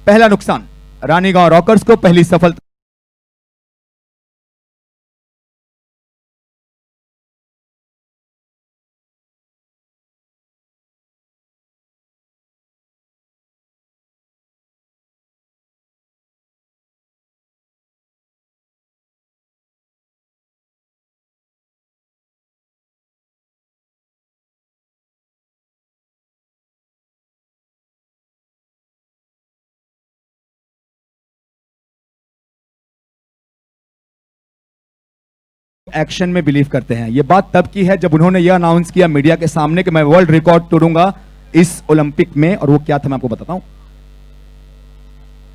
पहला नुकसान, रानीगांव रॉकर्स को पहली सफलता। एक्शन में बिलीव करते हैं। ये बात तब की है जब उन्होंने ये अनाउंस किया मीडिया के सामने कि मैं वर्ल्ड रिकॉर्ड तोड़ूंगा इस ओलंपिक में, और वो क्या था मैं आपको बताता हूं।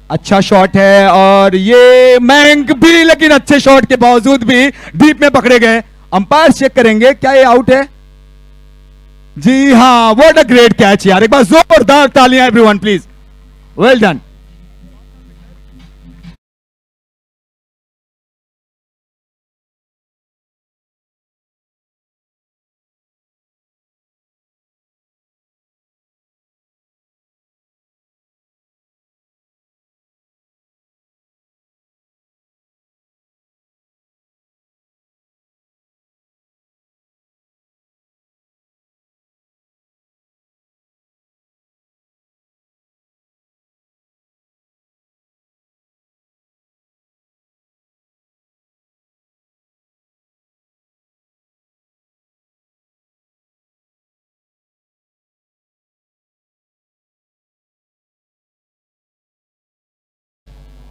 अच्छा शॉट है और ये महंग भी, लेकिन अच्छे शॉट के बावजूद भी डीप में पकड़े गए। अंपायर चेक करेंगे क्या ये आउट है। जी हां, व्हाट अ ग्रेट कैच यार, एक बार जोरदार तालियां everyone please, well done.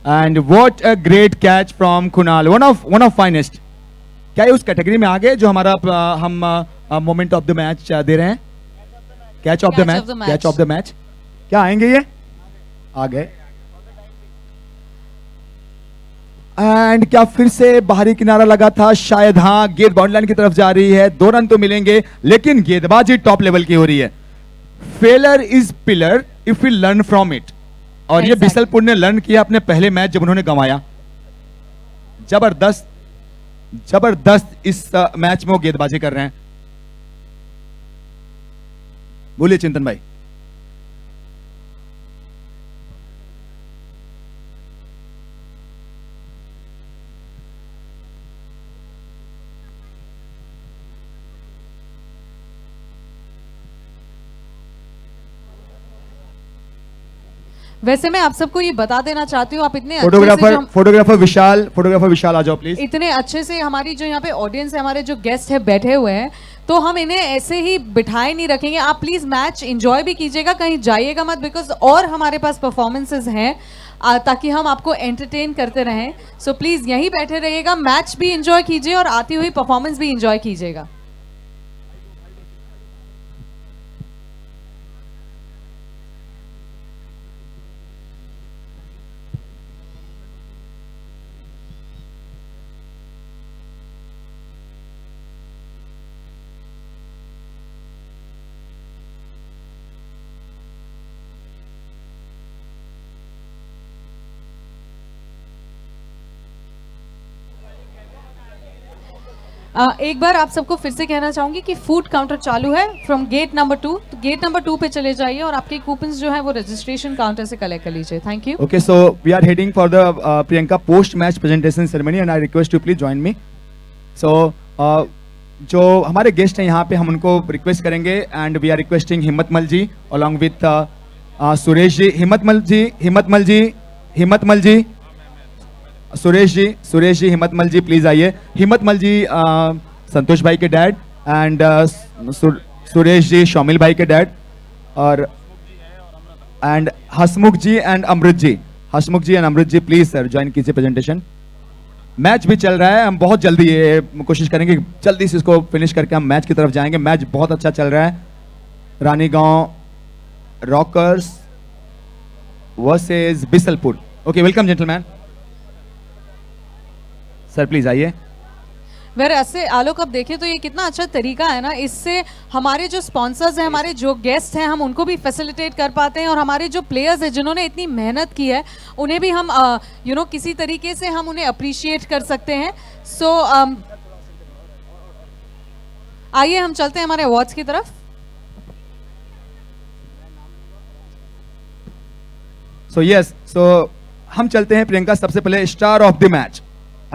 And what a great catch from Kunal, one of finest. क्या ये उस कैटेगरी में आ गए जो हमारा हम मोमेंट ऑफ द मैच दे रहे हैं? Catch of the match, catch of the match क्या आएंगे ये? आ गए। एंड क्या फिर से बाहरी किनारा लगा था? शायद हाँ। गेंद बाउंड्री लाइन की तरफ जा रही है, 2 रन तो मिलेंगे, लेकिन गेंदबाजी टॉप लेवल की हो रही है। Failure is pillar if we learn from it. और ये बिसलपुर ने लर्न किया अपने पहले मैच जब उन्होंने गंवाया। जबरदस्त जबरदस्त इस मैच में वो गेंदबाजी कर रहे हैं। बोलिए चिंतन भाई। वैसे मैं आप सबको ये बता देना चाहती हूँ, आप इतने फोटोग्राफर विशाल आ जाओ प्लीज। इतने अच्छे से हमारी जो यहाँ पे ऑडियंस है, हमारे जो गेस्ट है बैठे हुए हैं, तो हम इन्हें ऐसे ही बिठाए नहीं रखेंगे। आप प्लीज मैच एंजॉय भी कीजिएगा, कहीं जाइएगा मत, बिकॉज और हमारे पास परफॉर्मेंसेस हैं ताकि हम आपको एंटरटेन करते रहें। सो प्लीज यहीं बैठे रहिएगा, मैच भी एंजॉय कीजिए और आती हुई परफॉर्मेंस भी एंजॉय कीजिएगा। एक बार आप सबको फिर से कहना चाहूंगी कि फूड काउंटर चालू है फ्रॉम गेट नंबर 2। तो गेट नंबर 2 पे चले जाइए और आपके कूपन्स जो है वो रजिस्ट्रेशन काउंटर से कलेक्ट कर लीजिए। Thank you. Okay, so we are heading for the प्रियंका post match presentation ceremony and I request you please join me. So जो हमारे गेस्ट हैं यहाँ पे हम उनको रिक्वेस्ट करेंगे and we are requesting Himmatmal ji along with Suresh ji. Himmatmal ji, Suresh ji, Himmatmal ji please आइए। हिम्मतमल जी संतोष भाई के डैड एंड सुरेश जी शौमिल भाई के डैड, और and Hasmukh ji and Amrit ji please sir join कीजिए प्रेजेंटेशन। मैच भी चल रहा है, हम बहुत जल्दी ये कोशिश करेंगे जल्दी से इसको फिनिश करके हम मैच की तरफ जाएंगे। मैच बहुत अच्छा चल रहा है। Ranigaon rockers versus Bisalpur. Okay, welcome gentleman. Sir please आइए। वैसे आलोक अब देखें तो ये कितना अच्छा तरीका है ना, इससे हमारे जो स्पॉन्सर्स हैं, हमारे जो गेस्ट हैं, हम उनको भी फैसिलिटेट कर पाते हैं और हमारे जो प्लेयर्स हैं जिन्होंने इतनी मेहनत की है उन्हें भी हम किसी तरीके से हम उन्हें अप्रिशिएट कर सकते हैं। सो आइए हम चलते हैं हमारे अवार्ड्स की तरफ। सो यस, सो हम चलते हैं प्रियंका सबसे पहले star of the match,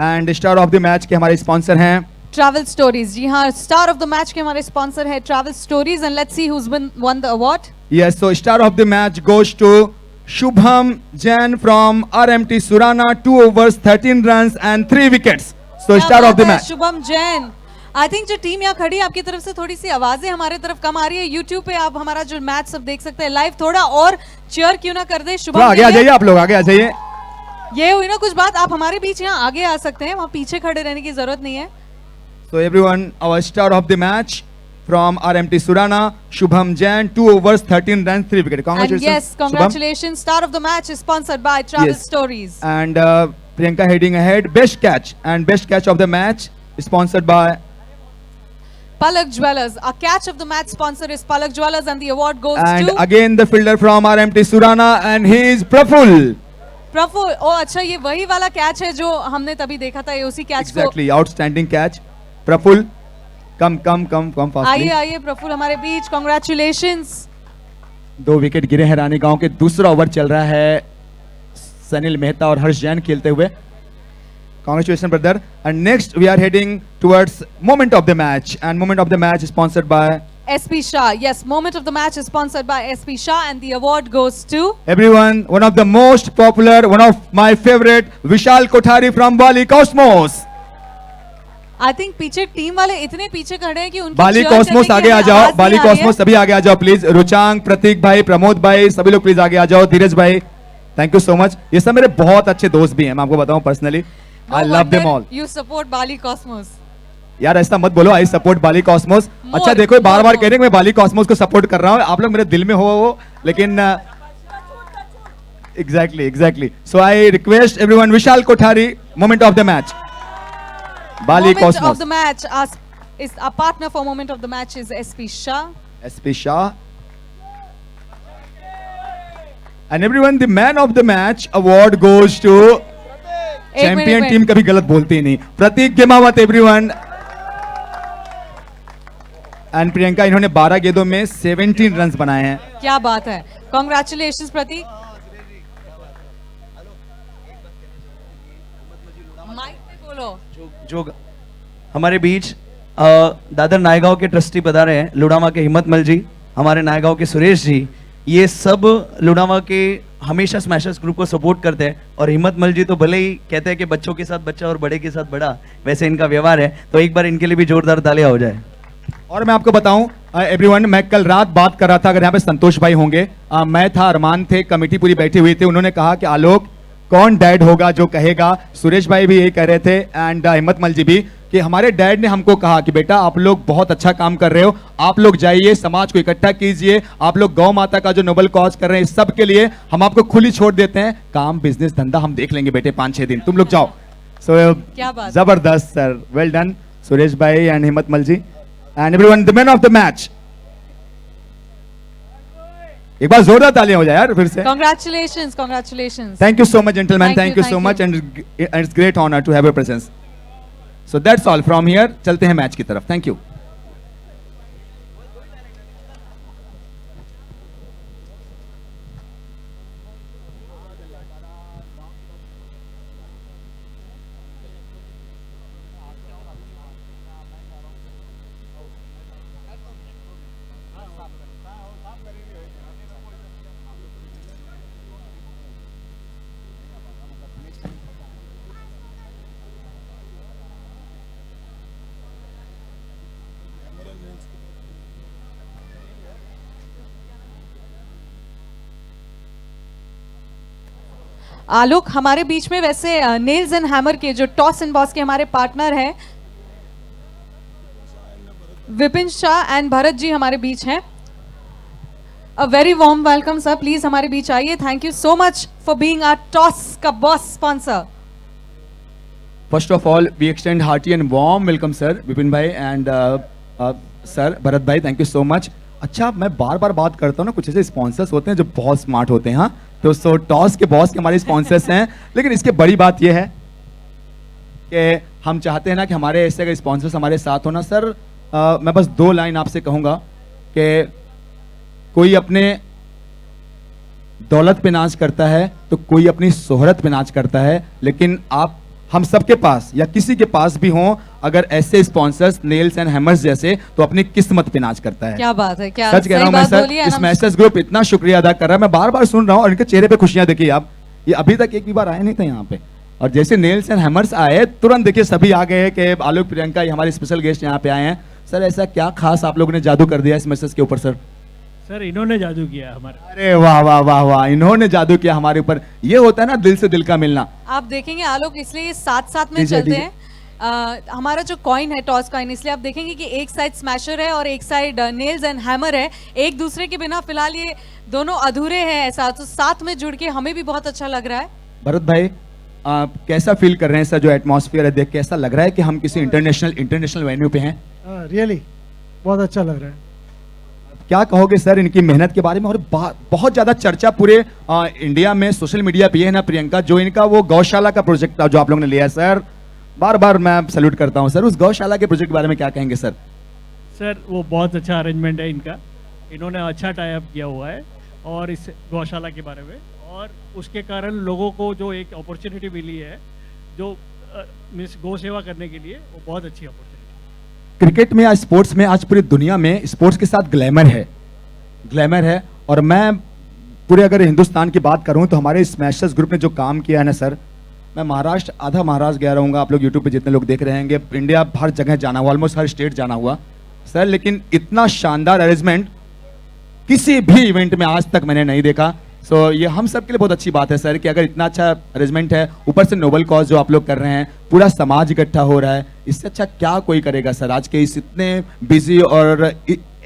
and star of the match के हमारे स्पॉन्सर हैं ट्रैवल स्टोरीज। जी हाँ, स्टार ऑफ द मैच के हमारे स्पॉन्सर है travel stories, and let's see who's won the award. Yes, so star of the match goes to Shubham Jain from RMT Surana, 2 overs 13 runs and 3 wickets. So star of the match. Shubham Jain. I think जो team यहाँ खड़ी है आपकी तरफ से थोड़ी सी आवाजें हमारे तरफ कम आ रही है। यूट्यूब पे आप हमारा जो मैच सब देख सकते हैं लाइव, थोड़ा और चेयर क्यों ना कर दे शुभम। आगे आ जाइए, आप लोग आगे आ जाइए। ये हुई ना कुछ बात, आप हमारे बीच यहाँ आगे आ सकते हैं, वहाँ पीछे खड़े रहने की जरूरत नहीं है। So everyone, our star of the match from RMT Surana, Shubham Jain, 2 overs 13 runs 3 wickets. And Congratulations, yes, congratulations. Star of the match is sponsored by Travel Yes. Stories. Shubham. And Priyanka heading ahead, best catch, and best catch of the match is sponsored by Palak Jewelers. Our catch of the match sponsor is Palak Jewelers, and the award goes and to again the fielder from RMT Surana, and he is Praful. Praful. ओ अच्छा, ये वही वाला catch है जो हमने तभी देखा था, ये उसी कैच को। Exactly, outstanding catch. Praful, come fastly. आइए आइए प्रफुल हमारे बीच, कॉन्ग्रेचुलेशंस। 2 विकेट गिरे हैं रानी गांव के। दूसरा ओवर चल रहा है, सनील मेहता और हर्ष जैन खेलते हुए। Congratulations, brother. And next we are heading towards moment of the match, and moment of the match is sponsored by SP Shah. Yes, moment of the match is sponsored by SP Shah, and the award goes to everyone, one of the most popular, one of my favorite, Vishal Kothari from Bali Cosmos. I think पीछे team वाले इतने पीछे खड़े हैं कि उनकी बाली cheer Cosmos करने की आगे आ हमें जाओ, आवाज बाली नहीं आ रही है। कॉस्मोस सभी आगे आ जाओ प्लीज। रुचांग, प्रतीक भाई, प्रमोद भाई, सभी लोग प्लीज आगे आ जाओ। धीरज भाई, थैंक यू सो मच। ये सब मेरे बहुत अच्छे दोस्त भी हैं, मैं आपको बताऊं personally. No I love them wonder all. You support Bali Cosmos. यार ऐसा मत बोलो, आई सपोर्ट बाली कॉस्मोस। अच्छा देखो, बार बार कह रहे हैं कि मैं बाली कॉस्मोस को सपोर्ट कर रहा हूं, आप लोग मेरे दिल में हो वो, लेकिन exactly. So I request everyone, Vishal Kothari, moment of the match, Bali Moment Cosmos. of the match is our partner for moment of the match is SP Shah. SP Shah. And everyone, the man of the match award goes to champion team. कभी गलत बोलते ही नहीं, प्रतीक Gamawat everyone. And Priyanka, इन्होंने 12 गेंदों में 17 runs बनाए हैं। क्या बात है, कॉन्ग्रेचुलेशंस प्रतीक। माइक पे बोलो। जो हमारे बीच दादर नायगांव के ट्रस्टी पधारे हैं, लुड़ामा के हिम्मत मल जी, हमारे नायगांव के सुरेश जी, ये सब लुड़ामा के हमेशा स्मैशर्स ग्रुप को सपोर्ट करते हैं। और हिम्मत मल जी तो भले ही कहते हैं कि बच्चों के साथ बच्चा और बड़े के साथ बड़ा, वैसे इनका व्यवहार है, तो एक बार इनके लिए भी जोरदार तालियां हो जाए। और मैं आपको बताऊं एवरीवन, मैं कल रात बात कर रहा था, अगर यहाँ पे संतोष भाई होंगे, मैं था, अरमान थे, कमेटी पूरी बैठी हुई थी, उन्होंने कहा कि आलोक कौन डैड होगा जो कहेगा। सुरेश भाई भी यही कह रहे थे, एंड हिम्मत मल जी भी, कि हमारे डैड ने हमको कहा कि बेटा आप लोग बहुत अच्छा काम कर रहे हो, आप लोग जाइए, समाज को इकट्ठा कीजिए, आप लोग गौ माता का जो नोबल कॉज कर रहे हैं, इस सब के लिए हम आपको खुली छोड़ देते हैं, काम बिजनेस धंधा हम देख लेंगे बेटे 5-6 दिन, तुम लोग जाओ। सो क्या बात। जबरदस्त सर, वेल डन सुरेश भाई and Himmatmal ji. And everyone, the man of the match, एक बार जोरदार तालियां हो जाए यार फिर से। Congratulations. Thank you so much, gentlemen. Thank Thank you, you so thank much, and it's great honor to have your presence. So that's all from here. चलते हैं मैच की तरफ। Thank you. आलोक, हमारे बीच में वैसे नेल्स एंड हैमर के जो टॉस एंड बॉस के हमारे पार्टनर हैं, विपिन शाह एंड भरत जी हमारे बीच हैं। A very warm welcome sir, please हमारे बीच आइए। Thank you so much for being our toss का boss sponsor. First of all, we extend hearty and warm welcome, sir, Vipin भाई एंड सर भरत भाई, थैंक यू सो मच। अच्छा, मैं बार बार बात करता हूँ ना, कुछ ऐसे स्पॉन्सर्स होते हैं जो बहुत स्मार्ट होते हैं, हाँ, तो सो टॉस के बॉस के हमारे स्पॉन्सर्स हैं, लेकिन इसके बड़ी बात यह है कि हम चाहते हैं ना कि हमारे ऐसे अगर स्पॉन्सर्स हमारे साथ होना। सर मैं बस 2 लाइन आपसे कहूँगा कि कोई अपने दौलत पे नाच करता है तो कोई अपनी शोहरत पे नाच करता है, लेकिन आप हम सबके पास या किसी के पास भी हों अगर ऐसे स्पॉन्सर्स नेल्स एंड हैमर्स जैसे, तो अपनी किस्मत पे नाच करता है। क्या बात है, क्या सच कह रहा हूं मैं सर, इस मैसेज ग्रुप इतना शुक्रिया अदा कर रहा है, मैं बार बार सुन रहा हूं और इनके चेहरे पे खुशियां देखिए आप, ये अभी तक एक भी बार आए नहीं थे यहाँ पे, और जैसे नेल्स एंड हैमर्स आए तुरंत देखिए सभी आ गए कि आलोक प्रियंका ये हमारे स्पेशल गेस्ट यहाँ पे आए हैं। सर ऐसा क्या खास आप लोगों ने जादू कर दिया इस मैसेज के ऊपर सर? सर इन्होंने जादू किया हमारे। अरे वाह वाह वाह वाह, इन्होंने जादू किया हमारे ऊपर। ये होता है ना दिल से दिल का मिलना। आप देखेंगे आलोक, इसलिए साथ साथ में दीजिए, चलते दीजिए। हैं। हमारा जो कॉइन है, टॉस कॉइन, इसलिए आप देखेंगे कि एक साइड स्मैशर है और एक साइड नेल्स एंड हैमर है। एक दूसरे के बिना फिलहाल ये दोनों अधूरे हैं, ऐसा तो साथ में जुड़ के हमें भी बहुत अच्छा लग रहा है। भरत भाई आप कैसा फील कर रहे हैं सर? जो एटमॉस्फेयर है देख के ऐसा लग रहा है कि हम किसी इंटरनेशनल वेन्यू पे हैं? रियली बहुत अच्छा लग रहा है। क्या कहोगे सर इनकी मेहनत के बारे में? और बहुत ज्यादा चर्चा पूरे इंडिया में सोशल मीडिया पे है ना प्रियंका, जो इनका वो गौशाला का प्रोजेक्ट था जो आप लोगों ने लिया है सर, बार बार मैं सैल्यूट करता हूं सर। उस गौशाला के प्रोजेक्ट के बारे में क्या कहेंगे सर? सर वो बहुत अच्छा अरेंजमेंट है इनका, इन्होंने अच्छा टाई अप किया हुआ है और इस गौशाला के बारे में, और उसके कारण लोगों को जो एक अपॉर्चुनिटी मिली है जो मीन्स गौ सेवा करने के लिए, वो बहुत अच्छी अपॉर्चुनिटी। क्रिकेट में या स्पोर्ट्स में आज पूरी दुनिया में स्पोर्ट्स के साथ ग्लैमर है, और मैं पूरे अगर हिंदुस्तान की बात करूं तो हमारे स्मैशर्स ग्रुप ने जो काम किया है ना सर, मैं महाराष्ट्र, आधा महाराष्ट्र गया रहूंगा, आप लोग यूट्यूब पे जितने लोग देख रहे हैं, इंडिया हर जगह जाना हुआ, ऑलमोस्ट हर स्टेट जाना हुआ सर, लेकिन इतना शानदार अरेंजमेंट किसी भी इवेंट में आज तक मैंने नहीं देखा। सो ये हम सब के लिए बहुत अच्छी बात है सर कि अगर इतना अच्छा अरेंजमेंट है, ऊपर से नोबल कॉज जो आप लोग कर रहे हैं, पूरा समाज इकट्ठा हो रहा है, इससे अच्छा क्या कोई करेगा सर आज के इस इतने बिजी और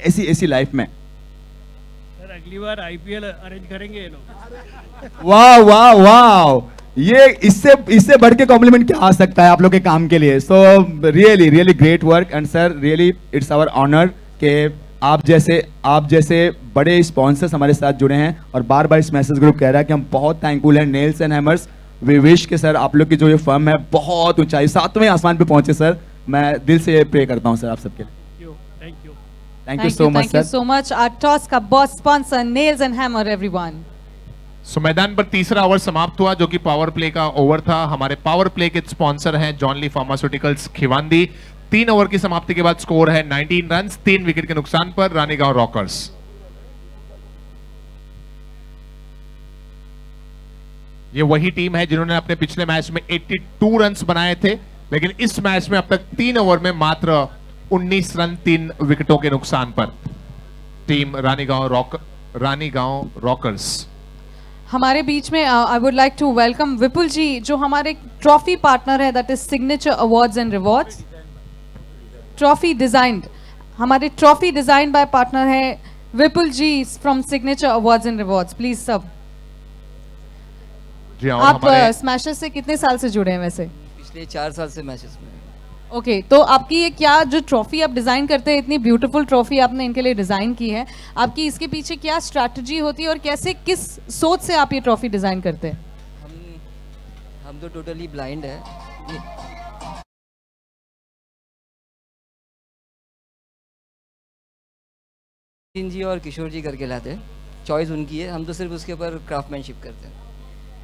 ऐसी लाइफ में? सर अगली बार आईपीएल अरेंज करेंगे ये लोग। वाह वाह वाह, ये इससे बढ़ के कॉम्प्लीमेंट क्या आ सकता है आप लोग के काम के लिए? So really really great work and sir really it's our honour कि आप जैसे बड़े स्पॉन्सर्स हमारे साथ जुड़े हैं, और बार बार इस मैसेज ग्रुप कह रहा है कि हम बहुत थैंकफुल हैं nails and hammers. We wish के सर आप लोग की जो ये फर्म है बहुत ऊंचाई 7वें आसमान पे पहुंचे सर। मैं दिल से प्रे करता हूं सर आप सबके लिए। Thank you so much thank you sir. So much. Our toss का boss sponsor nails and hammer everyone. So मैदान पर तीसरा ओवर समाप्त हुआ जो कि पावर प्ले का ओवर था। हमारे पावर प्ले के स्पॉन्सर हैं जॉनली फार्मास्यूटिकल्स खिवांदी। 3 ओवर की समाप्ति के बाद स्कोर है 19 रन, 3 विकेट के नुकसान पर रानीगांव रॉकर्स। ये वही टीम है जिन्होंने अपने पिछले मैच में 82 रन्स बनाए थे, लेकिन इस मैच में अब तक 3 ओवर में मात्र 19 रन 3 विकेटों के नुकसान पर। Team Ranigaon rockers. हमारे बीच में I would like to welcome Vipul ji, जो हमारे ट्रॉफी पार्टनर है, that is signature awards and rewards. Trophy designed, हमारे ट्रॉफी डिजाइन बाय पार्टनर है Vipul ji from signature awards and rewards. Please सब। जी हाँ, आप स्मैशर से कितने साल से जुड़े हैं वैसे? पिछले 4 साल से मैचेस में। ओके, तो आपकी ये क्या जो ट्रॉफी आप डिजाइन करते हैं, इतनी ब्यूटीफुल ट्रॉफी आपने इनके लिए डिजाइन की है, आपकी इसके पीछे क्या स्ट्रैटेजी होती है और कैसे, किस सोच से आप ये ट्रॉफी डिजाइन करते हैं? हम तो टोटली ब्लाइंड है। नितिन जी और किशोर जी करके लाते हैं, चॉइस उनकी है, हम तो सिर्फ उसके ऊपर क्राफ्टमैनशिप करते हैं।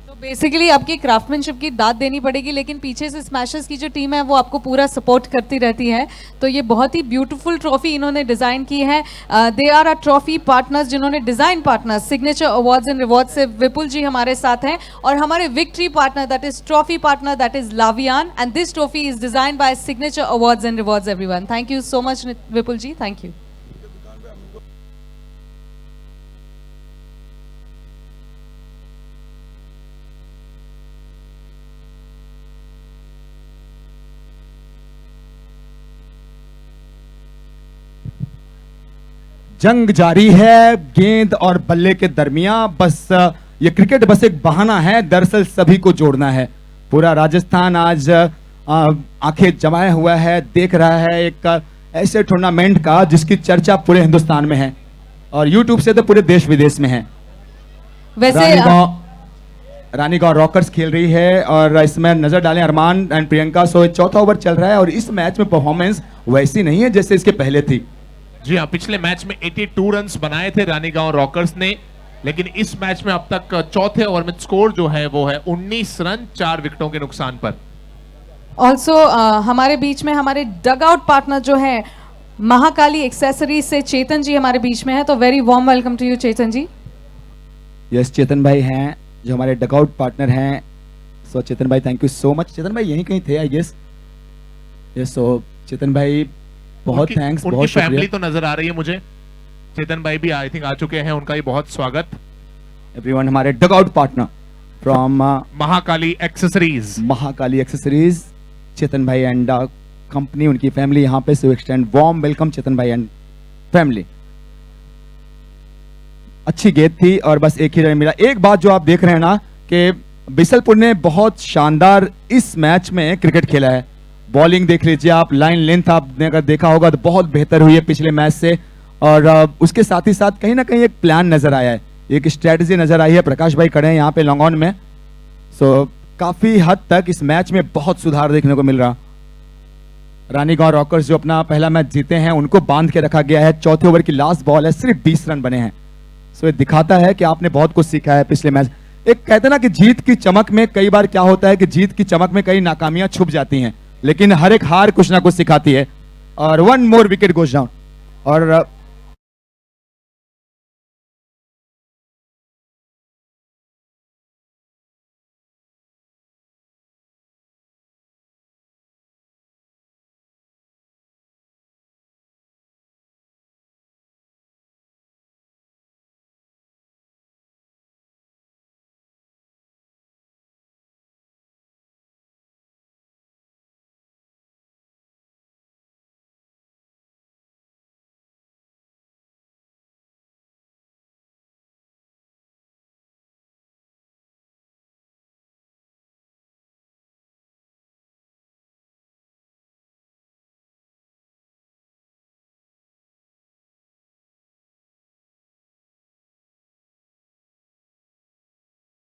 तो बेसिकली आपकी क्राफ्टमैनशिप की दाद देनी पड़ेगी, लेकिन पीछे से स्मैशर्स की जो टीम है वो आपको पूरा सपोर्ट करती रहती है। तो ये बहुत ही ब्यूटीफुल ट्रॉफी इन्होंने डिजाइन की है। They are a trophy partners, जिन्होंने design partners signature awards and reward से विपुल जी हमारे साथ हैं, और हमारे victory partner that is trophy partner that is लावियान, and this trophy is design by signature awards and rewards everyone. Thank you so much Vipul ji, thank you. जंग जारी है गेंद और बल्ले के दरमियान। बस ये क्रिकेट बस एक बहाना है, दरअसल सभी को जोड़ना है। पूरा राजस्थान आज आंखें जमाए हुआ है, देख रहा है एक ऐसे टूर्नामेंट का जिसकी चर्चा पूरे हिंदुस्तान में है और यूट्यूब से तो पूरे देश विदेश में है। वैसे रानीगांव रॉकर्स खेल रही है और इसमें नजर डालें अरमान एंड प्रियंका। सो 4था ओवर चल रहा है और इस मैच में परफॉर्मेंस वैसी नहीं है जैसे इसके पहले थी। जी हाँ, पिछले मैच में 82 रन्स बनाए थे रानीगांव रॉकर्स ने लेकिन इस मैच में अब तक चौथे ओवर में स्कोर जो है वो है 19 रन 4 विकेटों के नुकसान पर। ऑल्सो हमारे बीच में हमारे डग आउट पार्टनर जो है महाकाली एक्सेसरीज से चेतन जी हमारे बीच में है, तो very warm welcome to you Chetan ji. Yes, Chetan भाई हैं जो हमारे डगआउट पार्टनर हैं। सो चेतन भाई थैंक यू सो मच। चेतन भाई यहीं कहीं थे आई गेस। यस, सो चेतन भाई बहुत थैंक्स, उनकी बहुत फैमिली शुक्रिया। तो नजर आ रही है मुझे। चेतन भाई भी आई थिंक आ चुके हैं, उनका भी बहुत स्वागत। एवरीवन, हमारे dugout partner from Mahakali accessories. Mahakali accessories, Chetan भाई एंड कंपनी, उनकी फैमिली यहाँ पे। So extend warm welcome Chetan भाई एंड फैमिली। अच्छी गेंद थी और बस एक ही रन मिला। एक बात जो आप देख रहे हैं ना कि बिसलपुर ने बहुत शानदार इस मैच में क्रिकेट खेला है। बॉलिंग देख लीजिए आप, लाइन लेंथ आपने अगर देखा होगा तो बहुत बेहतर हुई है पिछले मैच से। और उसके साथ ही साथ कहीं ना कहीं एक प्लान नजर आया है, एक स्ट्रेटजी नजर आई है। प्रकाश भाई खड़े हैं यहाँ पे लॉन्ग ऑन में। सो काफी हद तक इस मैच में बहुत सुधार देखने को मिल रहा। रानीगांव रॉकर्स जो अपना पहला मैच जीते हैं उनको बांध के रखा गया है। चौथे ओवर की लास्ट बॉल है, सिर्फ 20 रन बने हैं। सो ये दिखाता है कि आपने बहुत कुछ सीखा है पिछले मैच। एक कहते हैं ना कि जीत की चमक में कई बार क्या होता है कि जीत की चमक में कई नाकामियां छुप जाती हैं, लेकिन हर एक हार कुछ ना कुछ सिखाती है। और 1 मोर विकेट गोज डाउन। और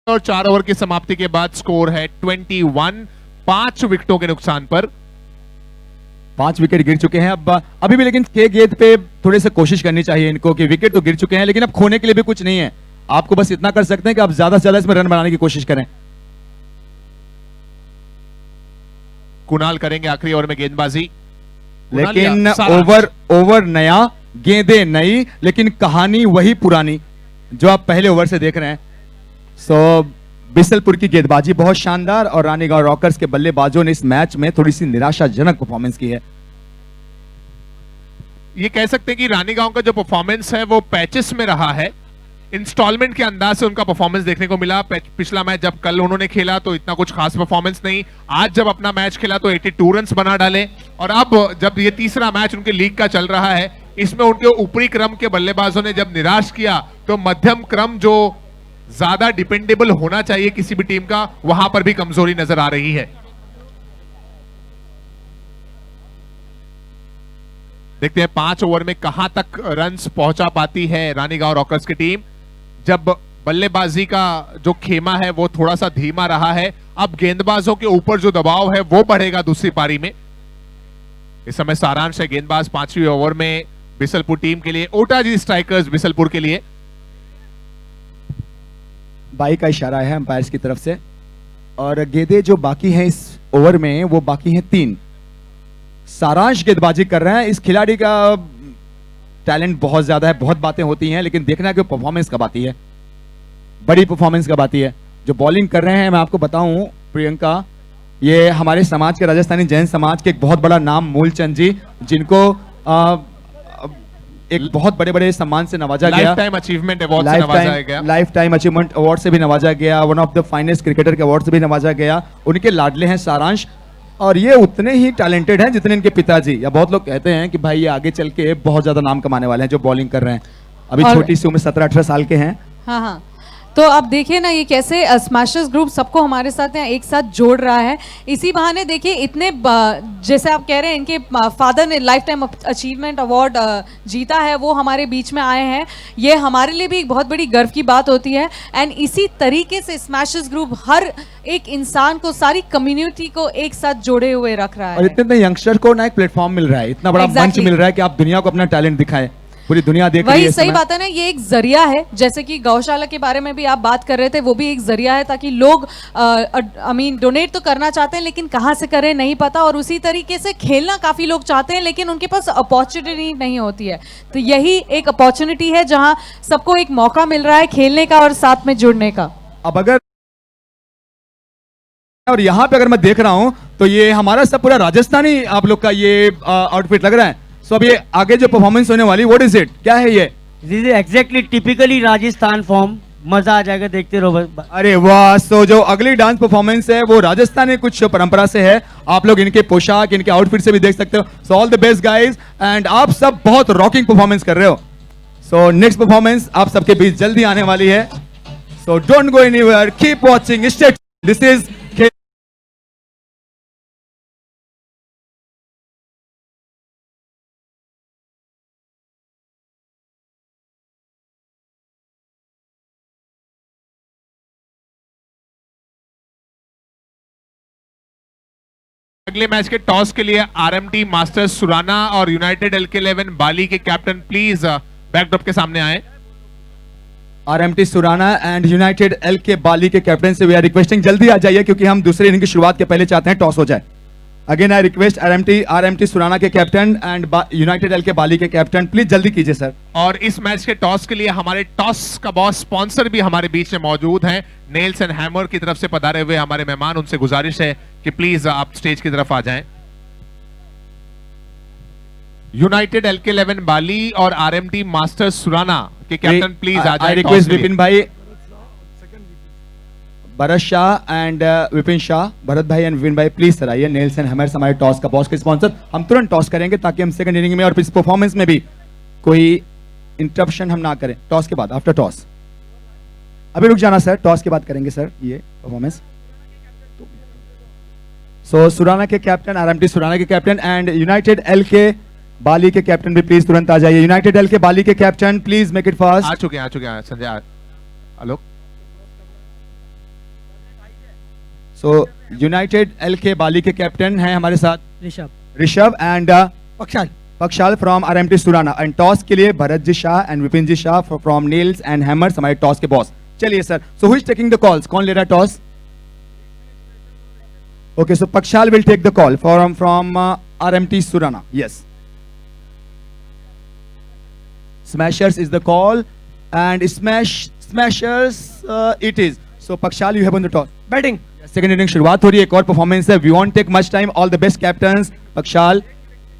और 4 ओवर की समाप्ति के बाद स्कोर है 21, 5 विकेटों के नुकसान पर। 5 विकेट गिर चुके हैं। अब अभी भी लेकिन के गेंद पे थोड़ी सी कोशिश करनी चाहिए इनको कि विकेट तो गिर चुके हैं लेकिन अब खोने के लिए भी कुछ नहीं है। आपको बस इतना कर सकते हैं कि आप ज्यादा से ज्यादा इसमें रन बनाने की कोशिश करें। कुणाल करेंगे आखिरी ओवर में गेंदबाजी। कुणाल लेकिन या सारांश? ओवर नया, गेंदें नई, लेकिन कहानी वही पुरानी जो आप पहले ओवर से देख रहे हैं। सो बिसलपुर की गेंदबाजी बहुत शानदार और रानीगांव रॉकर्स के बल्लेबाजों ने इस मैच में थोड़ी सी निराशाजनक परफॉर्मेंस की है। ये कह सकते हैं कि रानीगांव का जो परफॉर्मेंस है वो पैचेस में रहा है। इंस्टॉलमेंट के अंदाज से उनका परफॉर्मेंस देखने को मिला। पिछला मैच जब कल उन्होंने खेला तो इतना कुछ खास परफॉर्मेंस नहीं। आज जब अपना मैच खेला तो 82 रन बना डाले। और अब जब ये तीसरा मैच उनके लीग का चल रहा है, इसमें उनके ऊपरी क्रम के बल्लेबाजों ने जब निराश किया तो मध्यम क्रम जो ज्यादा डिपेंडेबल होना चाहिए किसी भी टीम का, वहां पर भी कमजोरी नजर आ रही है। देखते हैं 5 ओवर में कहां तक रन्स पहुंचा पाती है रानीगांव रॉकर्स की टीम। जब बल्लेबाजी का जो खेमा है वो थोड़ा सा धीमा रहा है, अब गेंदबाजों के ऊपर जो दबाव है वो बढ़ेगा दूसरी पारी में। इस समय सारांश है गेंदबाज 5वें ओवर में बिसलपुर टीम के लिए। ओटाजी स्ट्राइकर्स बिसलपुर के लिए। बाई का इशारा है अंपायर्स की तरफ से। और गेंदें जो बाकी हैं इस ओवर में वो बाकी हैं 3। सारांश गेंदबाजी कर रहे हैं। इस खिलाड़ी का टैलेंट बहुत ज्यादा है, बहुत बातें होती हैं, लेकिन देखना है कि परफॉर्मेंस कब आती है, बड़ी परफॉर्मेंस कब आती है। जो बॉलिंग कर रहे हैं मैं आपको बताऊं प्रियंका, ये हमारे समाज के, राजस्थानी जैन समाज के एक बहुत बड़ा नाम मूलचंद जी, जिनको एक बहुत बड़े बड़े सम्मान से नवाजा गया। लाइफ टाइम अचीवमेंट अवार्ड से नवाजा गया। लाइफ टाइम अचीवमेंट अवार्ड से भी नवाजा गया। One of the finest cricketer के अवार्ड से भी नवाजा गया। उनके लाडले हैं सारांश, और ये उतने ही टैलेंटेड हैं जितने इनके पिताजी। या बहुत लोग कहते हैं कि भाई ये आगे चल के बहुत ज्यादा नाम कमाने वाले हैं जो बॉलिंग कर रहे हैं। अभी छोटी सी उम्र 17-18 साल के हैं। हाँ हाँ, तो अब देखिए ना ये कैसे स्मैशर्स ग्रुप सबको हमारे साथ यहाँ एक साथ जोड़ रहा है। इसी बहाने देखिए इतने जैसे आप कह रहे हैं इनके फादर ने लाइफ टाइम अचीवमेंट अवार्ड जीता है, वो हमारे बीच में आए हैं। ये हमारे लिए भी एक बहुत बड़ी गर्व की बात होती है। एंड इसी तरीके से स्मैशर्स ग्रुप हर एक इंसान को, सारी कम्युनिटी को एक साथ जोड़े हुए रख रहा और है। इतने यंगस्टर को ना एक प्लेटफॉर्म मिल रहा है, इतना बड़ा मंच मिल रहा है कि आप दुनिया को अपना टैलेंट दिखाएं। पूरी दुनिया देख रही है वही इस सही समय। बात है ना, ये एक जरिया है, जैसे कि गौशाला के बारे में भी आप बात कर रहे थे, वो भी एक जरिया है ताकि लोग डोनेट तो करना चाहते हैं लेकिन कहाँ से करें नहीं पता, और उसी तरीके से खेलना काफी लोग चाहते हैं लेकिन उनके पास अपॉर्चुनिटी नहीं होती है। तो यही एक अपॉर्चुनिटी है जहां सबको एक मौका मिल रहा है खेलने का और साथ में जुड़ने का। अब अगर और यहाँ पे अगर मैं देख रहा हूँ तो ये हमारा सब पूरा राजस्थानी आप लोग का ये आउटफिट लग रहा है। सो अब ये आगे जो परफॉर्मेंस होने वाली, व्हाट इज इट, क्या है ये? This is exactly typically Rajasthan form. मजा आ जाएगा, देखते रहो बस। अरे वाह, सो जो अगली डांस परफॉर्मेंस है वो राजस्थानी कुछ परंपरा से है। आप लोग इनके पोशाक, इनके आउटफिट से भी देख सकते हो। So all the best guys, and आप सब बहुत रॉकिंग परफॉर्मेंस कर रहे हो। सो नेक्स्ट परफॉर्मेंस आप सबके बीच जल्दी आने वाली है। So don't go anywhere, keep watching, stay. This is अगले मैच के टॉस के लिए आरएमटी मास्टर्स सुराना और यूनाइटेड LK11 बाली के कैप्टन प्लीज बैकड्रॉप के सामने आए। RMT Surana and United LK Bali के कैप्टन से वी आर रिक्वेस्टिंग जल्दी आ जाइए क्योंकि हम दूसरे इनिंग की शुरुआत के पहले चाहते हैं टॉस हो जाए। Again I request RMT Surana के captain and United LK Bali के कैप्टन, प्लीज जल्दी कीजिए सर। और इस मैच के टॉस के लिए हमारे टॉस का बॉस स्पॉन्सर भी हमारे बीच में मौजूद हैं। नेल्स एंड हैमर की तरफ से पधारे हुए हमारे मेहमान, उनसे गुजारिश है कि प्लीज आप स्टेज की तरफ आ जाएं। यूनाइटेड LK11 बाली और आरएमटी मास्टर्स सुराना के कैप्टन प्लीज आ जाएं। आई रिक्वेस्ट विपिन भाई, भरत शाह एंड विपिन शाह, भरत भाई एंड विपिन भाई प्लीज सर आइए। नेल्स एंड हैमर्स हमारे टॉस का बॉस के स्पॉन्सर। हम तुरंत टॉस करेंगे ताकि हम सेकंड इनिंग में और इस परफॉर्मेंस में भी कोई इंटरप्शन हम ना करें। टॉस के बाद, आफ्टर टॉस अभी रुक जाना सर, टॉस के बाद करेंगे सर ये परफॉर्मेंस। सो सुराना के कैप्टन, आरएमटी सुराना के captain and United LK Bali के कैप्टन भी प्लीज तुरंत आ जाइए। यूनाइटेड LK बाली के captain please make it fast. आ चुके हैं Sanjay Alok. So united LK Bali के कैप्टन हैं हमारे साथ Rishabh Rishabh and Pakshal Pakshal from RMT Surana, and toss के लिए Bharat ji Shah and Vipin ji Shah from nails and hammers हमारे टॉस के बॉस। चलिए sir, so who is taking the calls, कौन ले रहा है toss? Okay, so Pakshal will take the call from RMT Surana. Yes, smashers is the call and smashers it is. So Pakshal you have on the toss. Batting. Second inning शुरुआत हो रही है, एक और परफॉर्मेंस है। We want take much time, all the best captains. Pakshal,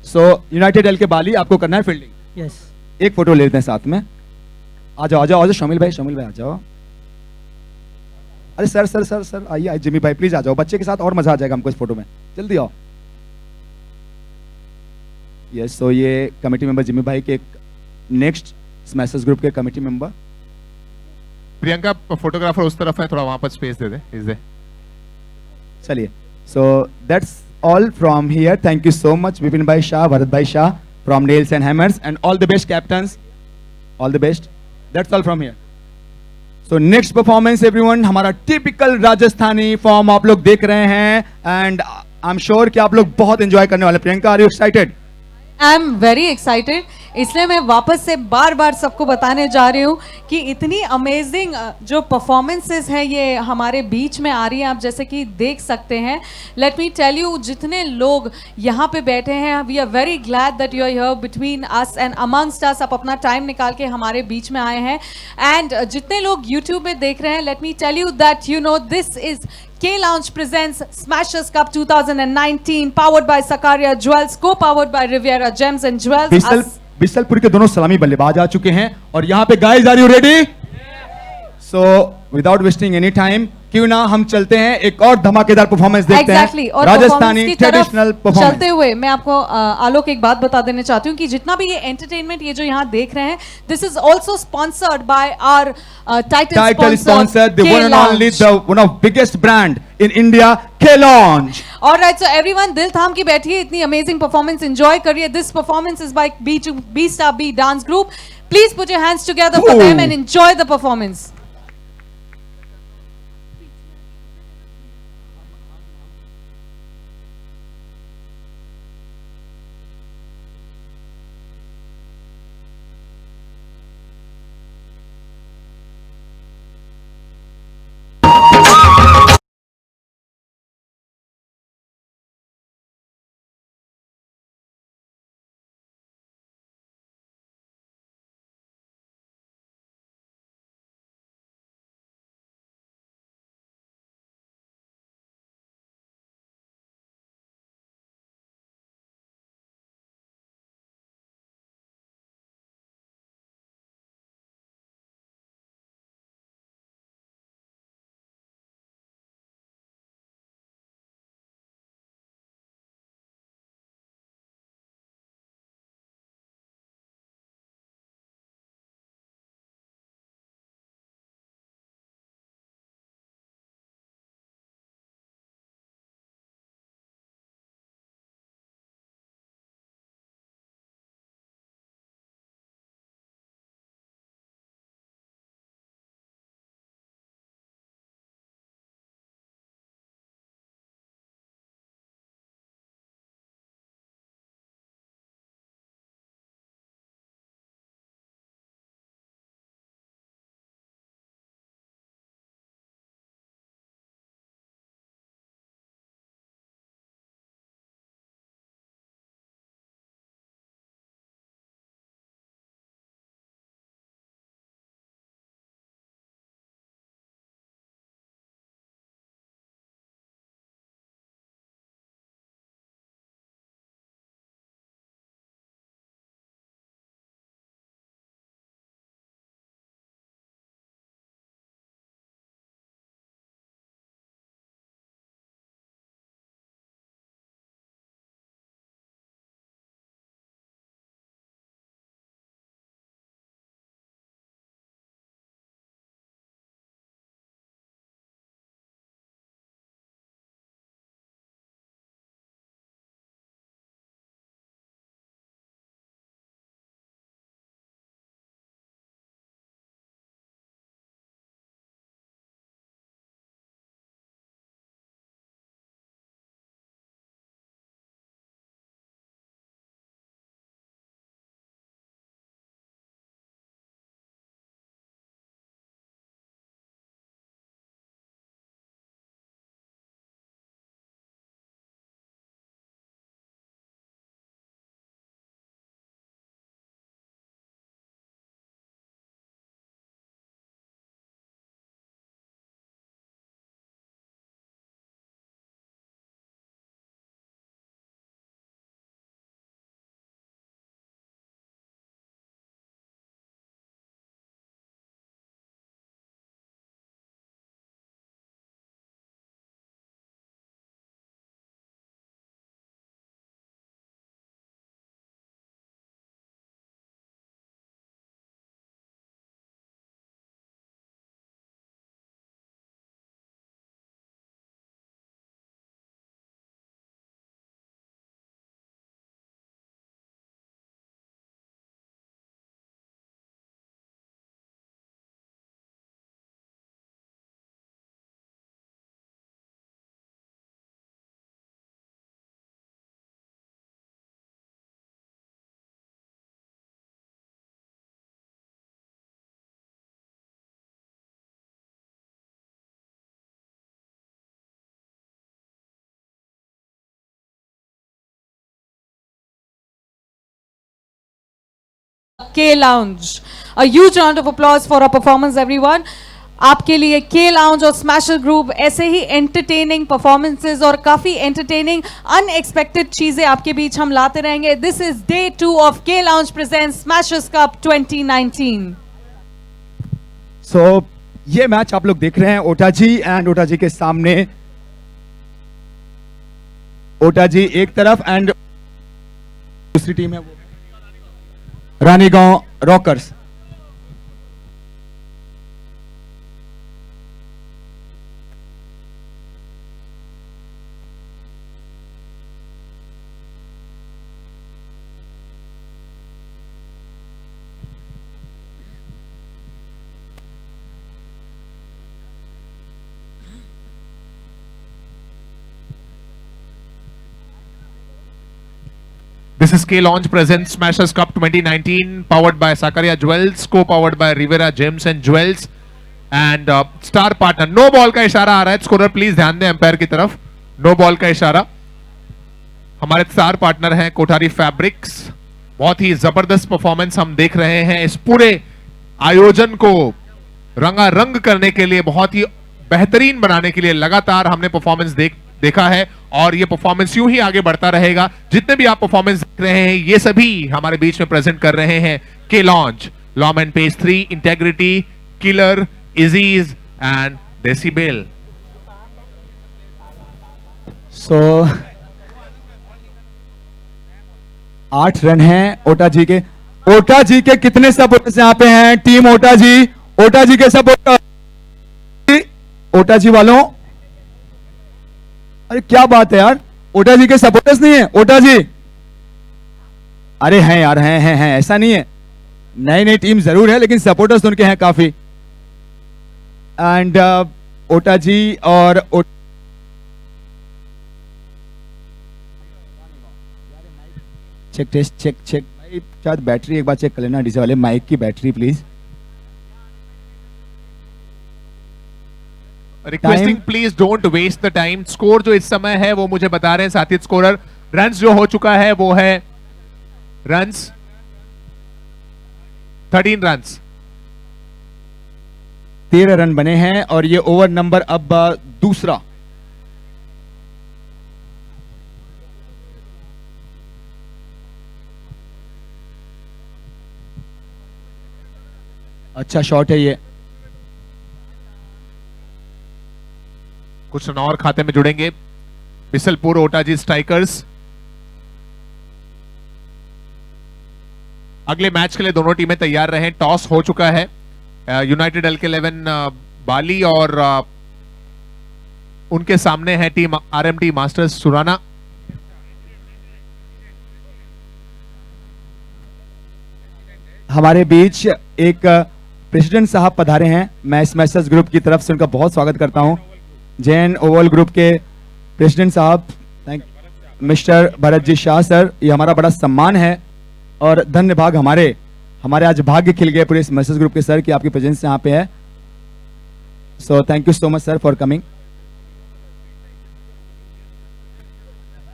so united LK Bali आपको करना है फील्डिंग। यस। एक फोटो ले लेते हैं साथ में। आ जाओ आ जाओ शमिल भाई आ जाओ। अरे सर सर सर सर आइए आइए, जिमी भाई प्लीज आ जाओ, बच्चे के साथ और मजा आ जाएगा हमको इस फोटो में, जल्दी आओ। यस, सो ये कमेटी मेंबर जिमी भाई के नेक्स्ट स्मैशर्स ग्रुप के कमेटी मेंबर। प्रियंका फोटोग्राफर उस तरफ है, थोड़ा वहां पर स्पेस दे दे। चलिए, so that's all from here. Thank you so much Vipin भाई शाह, भरत भाई Shah from nails and hammers, and all the best captains, all the best. That's all from here. So next performance everyone, हमारा टिपिकल राजस्थानी फॉर्म आप लोग देख रहे हैं and I am sure कि आप लोग बहुत एंजॉय करने वाले। Priyanka, are you excited? I am very excited, इसलिए मैं वापस से बार बार सबको बताने जा रही हूँ कि इतनी अमेजिंग जो परफॉर्मेंसेस है ये हमारे बीच में आ रही है, आप जैसे कि देख सकते हैं। लेट मी टेल यू, जितने लोग यहाँ पे बैठे हैं, we are very glad that you are here between us and amongst us. आप अपना टाइम निकाल के हमारे बीच में आए हैं, एंड जितने लोग यूट्यूब में देख रहे हैं, let me tell you that you know this is K Lounge presents Smashers Cup 2019, powered by Sakaria Jewels, co-powered by Riviera Gems and Jewels. Bisalpur के दोनों सलामी बल्लेबाज आ चुके हैं और यहाँ पे guys, are you ready? So without wasting any time, क्यों ना हम चलते हैं एक और धमाकेदार परफॉर्मेंस देखते Exactly. हैं। और राजस्थानी performance की तरफ ट्रेडिशनल परफॉर्मेंस चलते हुए मैं आपको आलोक एक बात बता देना चाहती हूँ कि जितना भी ये एंटरटेनमेंट ये जो यहाँ देख रहे हैं, this is also sponsored by our title sponsor, the one and only, the one of biggest brand in India, K Lounge। Alright, so everyone दिल थाम के बैठिए, इतनी अमेजिंग परफॉर्मेंस एंजॉय करिए। This performance is by B Star B dance group. Please put your hands together for them and enjoy the performance. K Lounge. A huge round of applause for our performance, everyone. आपके लिए K Lounge और Smasher Group ऐसे ही entertaining performances और काफी entertaining unexpected चीजें आपके बीच हम लाते रहेंगे. This is day 2 of K Lounge presents Smashers Cup 2019. सो ये मैच आप लोग देख रहे हैं ओटा जी एंड ओटा जी के सामने ओटा जी एक तरफ एंड दूसरी टीम है वो Ranigaon rockers. This is K Launch presents Smashers Cup 2019, powered by Sakarya Jewels, co-powered by Rivera Gems and Jewels, and star partner. No ball का इशारा आ रहा है. स्कोरर प्लीज ध्यान दें एम्पायर की तरफ. नो बॉल का इशारा. हमारे स्टार पार्टनर हैं कोठारी फैब्रिक्स. बहुत ही जबरदस्त परफॉर्मेंस हम देख रहे हैं. इस पूरे आयोजन को रंगारंग करने के लिए, बहुत ही बेहतरीन बनाने के लिए लगातार हमने परफॉर्मेंस देखा है और ये परफॉर्मेंस यूं ही आगे बढ़ता रहेगा. जितने भी आप परफॉर्मेंस देख रहे हैं ये सभी हमारे बीच में प्रेजेंट कर रहे हैं के लॉन्च, लॉम एंड पेज 3, इंटेग्रिटी, किलर, इजीज एंड डेसिबेल. सो 8 रन हैं ओटा जी के. ओटा जी के कितने सपोर्टर्स यहाँ पे हैं? टीम ओटा जी, ओटा जी के सपोर्टर, ओटा जी वालों, अरे क्या बात है यार, ओटा जी के सपोर्टर्स नहीं है? ओटा जी, अरे हैं यार, हैं ऐसा नहीं है. नई नई टीम जरूर है लेकिन सपोर्टर्स उनके हैं काफी. एंड ओटा जी और चेक टेस्ट चेक भाई, शायद बैटरी एक बार चेक कर लेना डीजे वाले, माइक की battery please. Requesting please don't waste the time. Score जो इस समय है वो मुझे बता रहे हैं साथी स्कोरर. रन्स जो हो चुका है वो है रन्स 13 रन्स. 13 रन बने हैं और ये ओवर नंबर अब दूसरा. अच्छा शॉट है ये. कुछ रन और खाते में जुड़ेंगे. बिसलपुर ओटाजी स्ट्राइकर्स. अगले मैच के लिए दोनों टीमें तैयार रहें. टॉस हो चुका है. यूनाइटेड LK11 बाली और उनके सामने है टीम RMT मास्टर्स सुराना. हमारे बीच एक प्रेसिडेंट साहब पधारे हैं. मैं स्मैशर्स ग्रुप की तरफ से उनका बहुत स्वागत करता हूं. जैन ओवल ग्रुप के प्रेसिडेंट साहब, thank mister Bharat ji Shah sir, ये हमारा बड़ा सम्मान है और धन्य भाग हमारे आज भाग्य खिल गए पूरे स्मैशर्स ग्रुप के सर की आपकी प्रेजेंस यहाँ पे है. सो thank you so much sir for coming.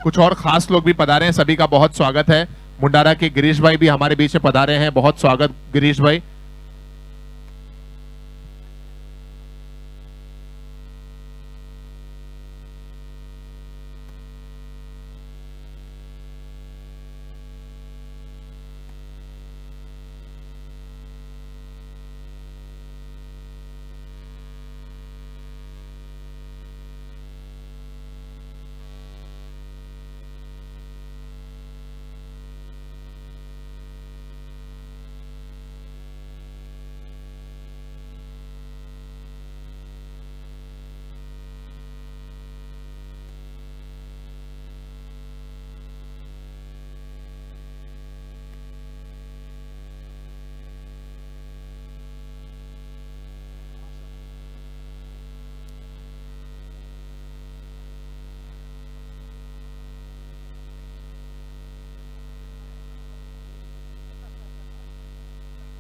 कुछ और खास लोग भी पधारे हैं, सभी का बहुत स्वागत है. मुंडारा के गिरीश भाई भी हमारे बीच में पधारे हैं. बहुत स्वागत गिरीश भाई.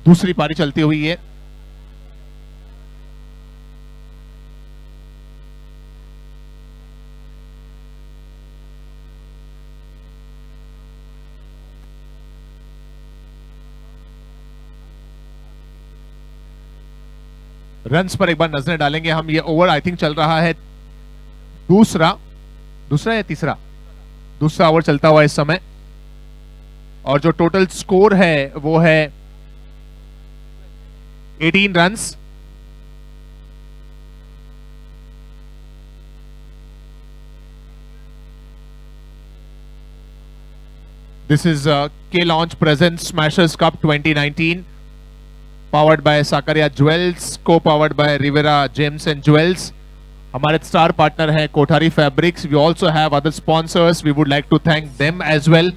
दूसरी पारी चलती हुई है. रन्स पर एक बार नजरें डालेंगे हम। ये ओवर आई थिंक चल रहा है दूसरा या तीसरा, दूसरा ओवर चलता हुआ इस समय, और जो टोटल स्कोर है वो है 18 runs. This is K Launch Presents Smashers Cup 2019, powered by Sakaria Jewels, co-powered by Rivera Gems and Jewels. हमारे स्टार पार्टनर है Kothari fabrics. We also have other sponsors. We would like to thank them as well.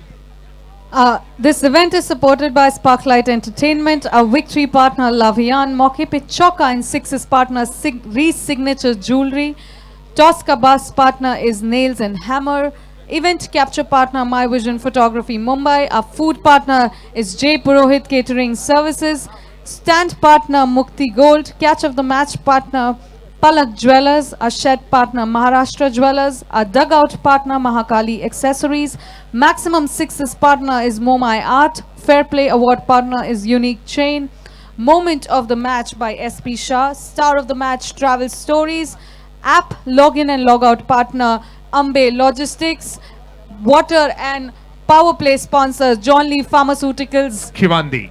This event is supported by Sparklight Entertainment, our victory partner Lavian, Mauke pe Chauka and Sixes partner Reese Signature Jewelry, Tosca Bus partner is Nails and Hammer, event capture partner My Vision Photography Mumbai, our food partner is J Purohit Catering Services, stand partner Mukti Gold, catch of the match partner Palak Jewelers, our shed partner Maharashtra Jewelers, our dugout partner Mahakali Accessories, maximum sixes partner is Momai Art, fair play award partner is Unique Chain, moment of the match by SP Shah, star of the match Travel Stories, app login and logout partner Ambe Logistics, water and power play sponsors John Lee Pharmaceuticals. Khivandi.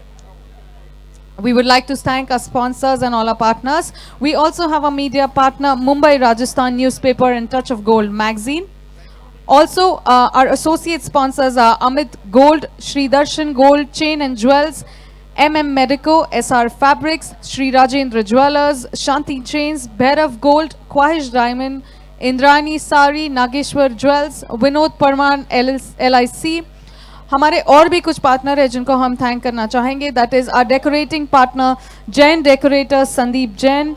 We would like to thank our sponsors and all our partners. We also have a media partner, Mumbai Rajasthan Newspaper and Touch of Gold magazine. Also, our associate sponsors are Amit Gold, Shri Darshan Gold, Chain and Jewels, MM Medico, SR Fabrics, Shri Rajendra Jewelers, Shanti Chains, Bhairav Gold, Quahish Diamond, Indrani Sari, Nageshwar Jewels, Vinod Parman, LIC. हमारे और भी कुछ partner है जिनको हम thank करना चाहेंगे. That is our decorating partner Jain decorator Sandeep Jain.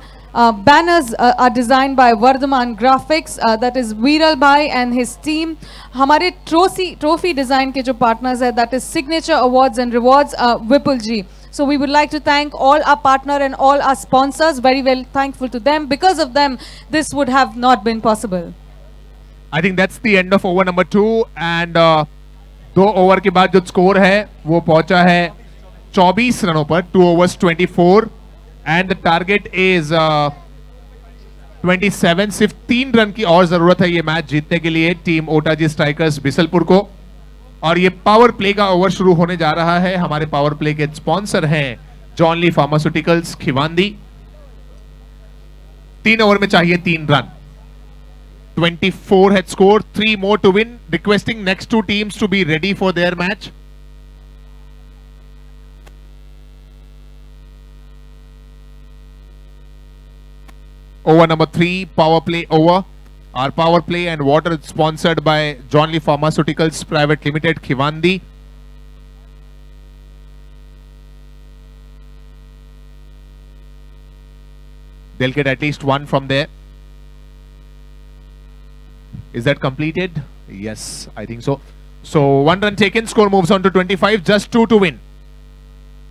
Banners are designed by Vardhaman Graphics, that is Viral Bhai and his team. हमारे trophy design के जो partners है, that is Signature Awards and Rewards, Vipul ji. So we would like to thank all our partner and all our sponsors. Very well thankful to them. Because of them, this would have not been possible. I think that's the end of over number 2, and 2 over के बाद जो score है वो पहुंचा है 24 रनों पर, 2 overs 24, and the target is 27. सिर्फ 3 रन की और जरूरत है ये मैच जीतने के लिए टीम ओटाजी स्ट्राइकर्स बिसलपुर को. और ये पावर प्ले का ओवर शुरू होने जा रहा है. हमारे पावर प्ले के स्पॉन्सर हैं जॉन ली फार्मास्यूटिकल्स खिवांदी. 3 ओवर में चाहिए 3 run. 24 had scored, 3 more to win. Requesting next 2 teams to be ready for their match. Over number 3, power play over. Our power play and water is sponsored by John Lee Pharmaceuticals Private Limited, Khivandi. They'll get at least 1 from there. Is that completed? Yes, I think so. So 1 run taken, score moves on to 25, just 2 to win.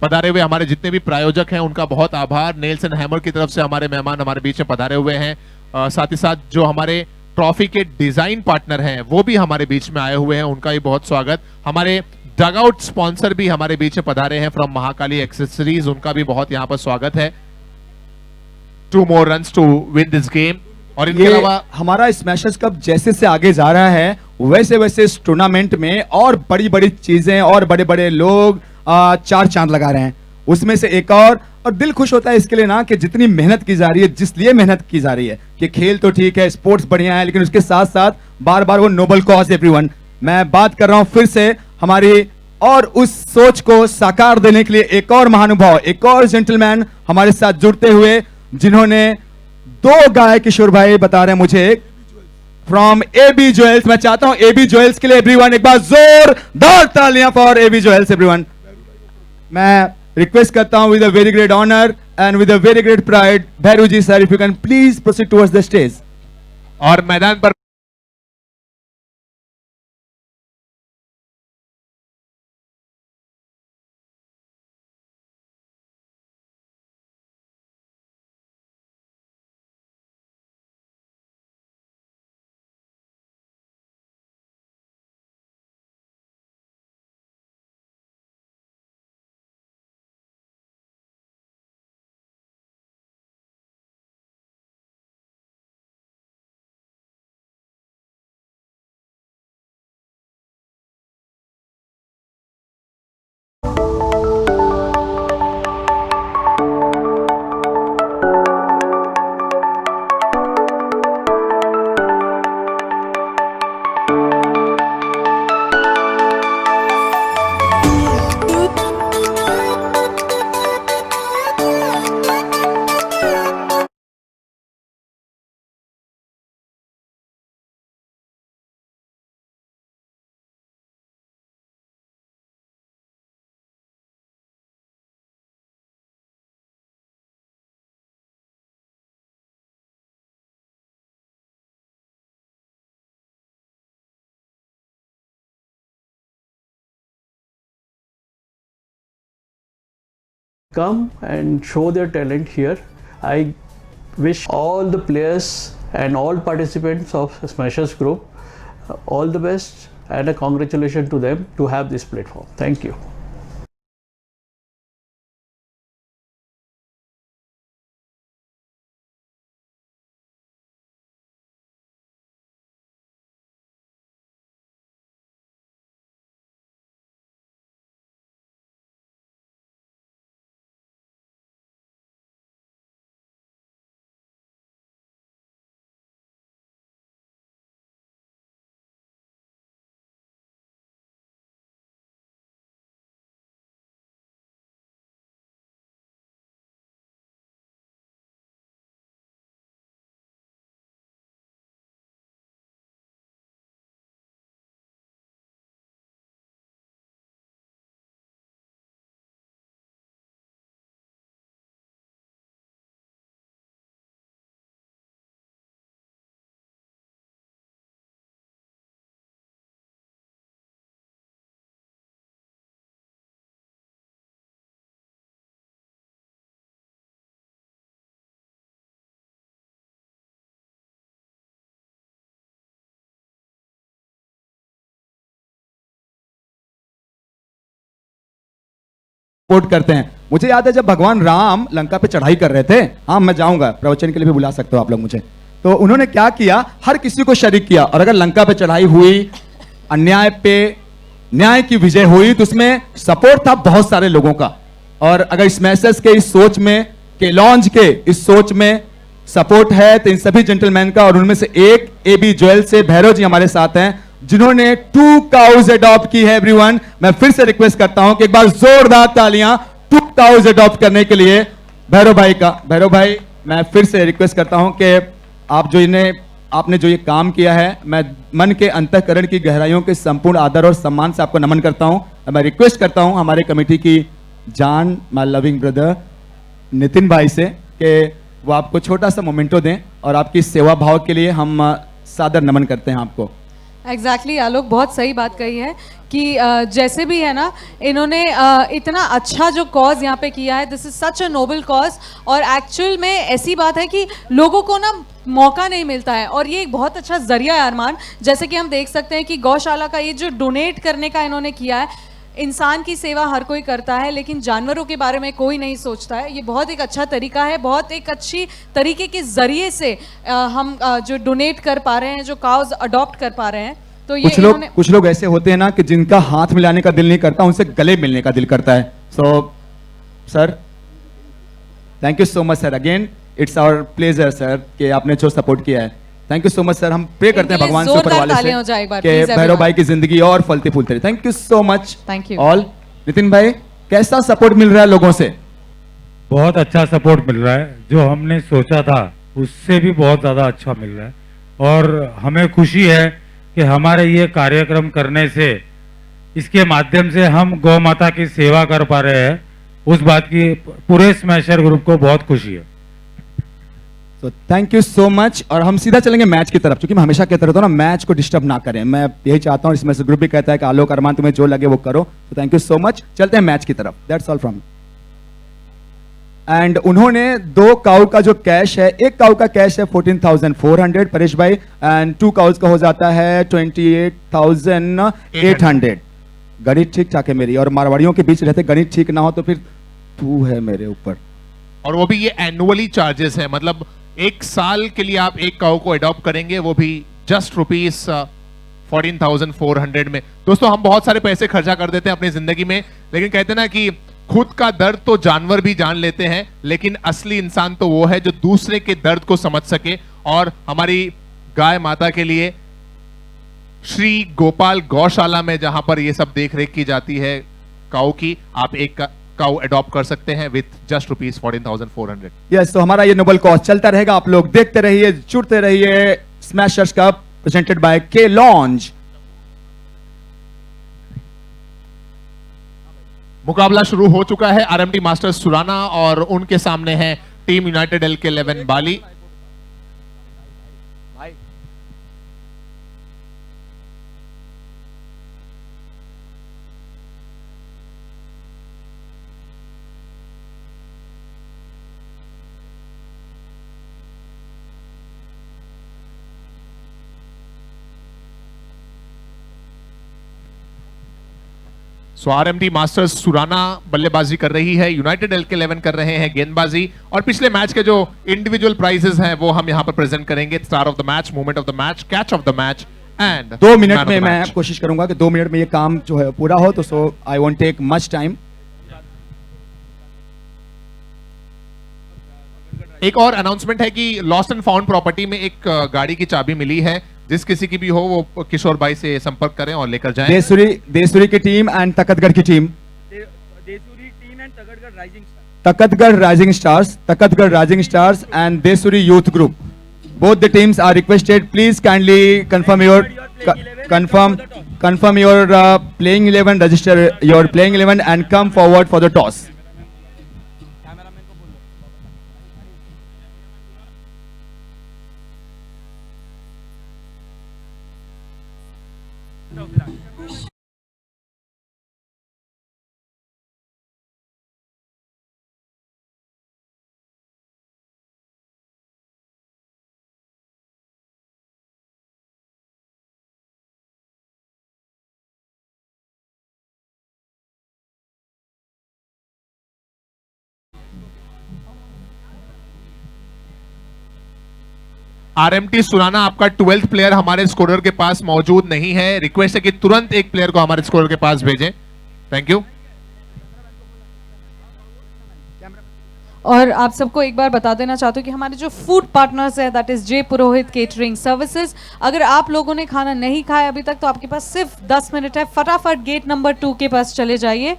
पधारे हुए हमारे जितने भी प्रायोजक हैं उनका बहुत आभार. नेल्स एंड हैमर की तरफ से हमारे मेहमान हमारे बीच में पधारे हुए हैं. साथ ही साथ जो हमारे ट्रॉफी के डिजाइन पार्टनर हैं वो भी हमारे बीच में आए हुए हैं, उनका भी बहुत स्वागत. हमारे डगआउट स्पॉन्सर भी हमारे बीच में पधारे हैं फ्रॉम महाकाली एक्सेसरीज, उनका भी बहुत यहाँ पर स्वागत है. 2 more runs to win this game. और इनके अलावा हमारा स्मैशर्स कप जैसे से आगे जा रहा है वैसे वैसे इस टूर्नामेंट में और बड़ी बड़ी चीजें और बड़े बड़े लोग 4 चांद लगा रहे हैं. उसमें से एक और दिल खुश होता है इसके लिए ना कि जितनी मेहनत की जा रही है, जिस लिए मेहनत की जा रही है कि खेल तो ठीक है, स्पोर्ट्स बढ़िया है, लेकिन उसके साथ साथ बार बार वो नोबल कॉज एवरीवन. मैं बात कर रहा हूं फिर से हमारी और उस सोच को साकार देने के लिए एक और महानुभाव, एक और जेंटलमैन हमारे साथ जुड़ते हुए, जिन्होंने 2 गाय किशोर भाई बता रहे हैं मुझे फ्रॉम एबी ज्वेल्स. मैं चाहता हूं एबी ज्वेल्स के लिए एवरीवन एक बार जोरदार तालियां फॉर एबी ज्वेल्स एवरीवन. मैं रिक्वेस्ट करता हूं with a very great honour and with a very great pride, Bhairu ji sir, if you can please proceed towards the stage. और मैदान पर come and show their talent here. I wish all the players and all participants of Smashers Group all the best and a congratulations to them to have this platform. Thank you. Support करते हैं। मुझे याद है जब भगवान राम लंका पे चढ़ाई कर रहे थे, हाँ मैं जाऊंगा प्रवचन के लिए भी बुला सकते हो आप लोग मुझे, तो उन्होंने क्या किया, हर किसी को शरीक किया। और अगर लंका पे चढ़ाई हुई, अन्याय पे न्याय की विजय हुई, तो उसमें सपोर्ट था बहुत सारे लोगों का। और अगर स्मैशर्स के इस सोच में, के लॉन्च के इस सोच में सपोर्ट है, तो इन सभी जेंटलमैन का, और उनमें से एक AB ज्वेल से भैरव जी हमारे साथ हैं जिन्होंने 2 काउज अडॉप्ट की है। एवरीवन, मैं फिर से रिक्वेस्ट करता हूं कि एक बार जोरदार तालियां 2 काउज अडॉप्ट करने के लिए भैरव भाई का। भैरव भाई, मैं फिर से रिक्वेस्ट करता हूं कि आप जो आपने जो ये काम किया है, मैं मन के अंतःकरण की गहराइयों के संपूर्ण आदर और सम्मान से आपको नमन करता हूं। मैं रिक्वेस्ट करता हूं हमारे कमेटी की जान, माय लविंग ब्रदर नितिन भाई से कि वो आपको छोटा सा मोमेंटो दें, और आपकी सेवा भाव के लिए हम सादर नमन करते हैं आपको। एग्जैक्टली आलोक, बहुत सही बात कही है कि जैसे भी है ना, इन्होंने इतना अच्छा जो कॉज यहाँ पे किया है, this is such a noble cause. और एक्चुअल में ऐसी बात है कि लोगों को ना मौका नहीं मिलता है, और ये एक बहुत अच्छा जरिया है अरमान। जैसे कि हम देख सकते हैं कि गौशाला का ये जो डोनेट करने का इन्होंने किया है, इंसान की सेवा हर कोई करता है लेकिन जानवरों के बारे में कोई नहीं सोचता है। ये बहुत एक अच्छा तरीका है, बहुत एक अच्छी तरीके के जरिए से हम जो डोनेट कर पा रहे हैं, जो काउज अडॉप्ट कर पा रहे हैं। तो ये कुछ लोग ऐसे होते हैं ना कि जिनका हाथ मिलाने का दिल नहीं करता, उनसे गले मिलने का दिल करता है। So sir, thank you so much sir, again it's our pleasure sir कि आपने जो सपोर्ट किया है। Thank you so much sir. हम प्रे करते हैं भगवान से, ऊपर वाले से कि भैरव भाई की जिंदगी और फलती फूलती रहे। Thank you so much, thank you all. Nitin भाई, कैसा सपोर्ट मिल रहा है लोगों से? बहुत अच्छा सपोर्ट मिल रहा है, जो हमने सोचा था उससे भी बहुत ज़्यादा अच्छा मिल रहा है। और हमें खुशी है कि हमारे ये कार्यक्रम करने से, इसके माध्यम से हम गौ माता की सेवा कर पा रहे हैं, उस बात की पूरे स्मैशर ग्रुप को बहुत खुशी है। तो थैंक यू सो मच। और हम सीधा चलेंगे मैच की तरफ, क्योंकि मैं हमेशा कहता रहता हूं ना, मैच को डिस्टर्ब ना करें। मैं यही चाहता हूं, इसमें से ग्रुप भी कहता है कि आलोक, अरमान, तुम्हें जो लगे वो करो। तो थैंक यू सो मच। चलते हैं मैच की तरफ। That's all from. एंड उन्होंने 2 काउ का जो कैश है, एक काउ का कैश है 14,400 परेश भाई, एंड 2 काउज का हो जाता है 28,800। गणित ठीक ठाक है मेरी, और मारवाड़ियों के बीच रहते गणित ठीक ना हो तो फिर तू है मेरे ऊपर। और वो भी ये एनुअली चार्जेस है, मतलब 1 साल के लिए आप एक काउ को अडॉप्ट करेंगे, वो भी जस्ट ₹14,400 में। दोस्तों, हम बहुत सारे पैसे खर्चा कर देते हैं अपनी जिंदगी में, लेकिन कहते हैं ना कि खुद का दर्द तो जानवर भी जान लेते हैं, लेकिन असली इंसान तो वो है जो दूसरे के दर्द को समझ सके। और हमारी गाय माता के लिए श्री गोपाल गौशाला में, जहां पर ये सब देख रेख की जाती है काऊ की, आप एक काऊ अडॉप्ट कर सकते हैं विथ जस्ट ₹14,400। यस, तो हमारा ये नोबल कॉज चलता रहेगा। आप लोग देखते रहिए, जुड़ते रहिए। स्मैशर्स कप प्रेजेंटेड बाय के लॉन्ज। मुकाबला शुरू हो चुका है। आरएमडी मास्टर्स सुराना और उनके सामने है टीम यूनाइटेड LK11 बाली। सो आरएमटी मास्टर्स सुराना बल्लेबाजी कर रही है, यूनाइटेड LK11 कर रहे हैं गेंदबाजी, और पिछले मैच के जो इंडिविजुअल प्राइजेस हैं वो हम यहाँ पर प्रेजेंट करेंगे। Star of the match, moment of the match, catch of the match and 2 minute में मैं कोशिश करूंगा कि 2 मिनट में ये काम जो है पूरा हो, तो so I won't take much time. एक और अनाउंसमेंट है कि लॉस्ट एंड फाउंड प्रॉपर्टी में एक गाड़ी की चाबी मिली है, जिस किसी की भी हो वो किशोर भाई से संपर्क करें और लेकर जाएं। देसुरी की टीम एंड तकतगढ़ की team, Desuri team and Takhatgarh rising star, Takhatgarh rising stars and Desuri youth group, both the teams are requested, please kindly confirm your playing 11, register your playing 11 and come forward for the toss. RMT Surana आपका 12th player हमारे scorer के पास मौजूद नहीं है, request है कि तुरंत एक प्लेयर को हमारे स्कोरर के पास भेजें। Thank you. और आप सबको एक बार बता देना चाहती हूँ कि हमारे जो फूड पार्टनर्स है that is J Purohit catering services, अगर आप लोगों ने खाना नहीं खाया अभी तक तो आपके पास सिर्फ 10 मिनट है, फटाफट गेट नंबर 2 के पास चले जाइए।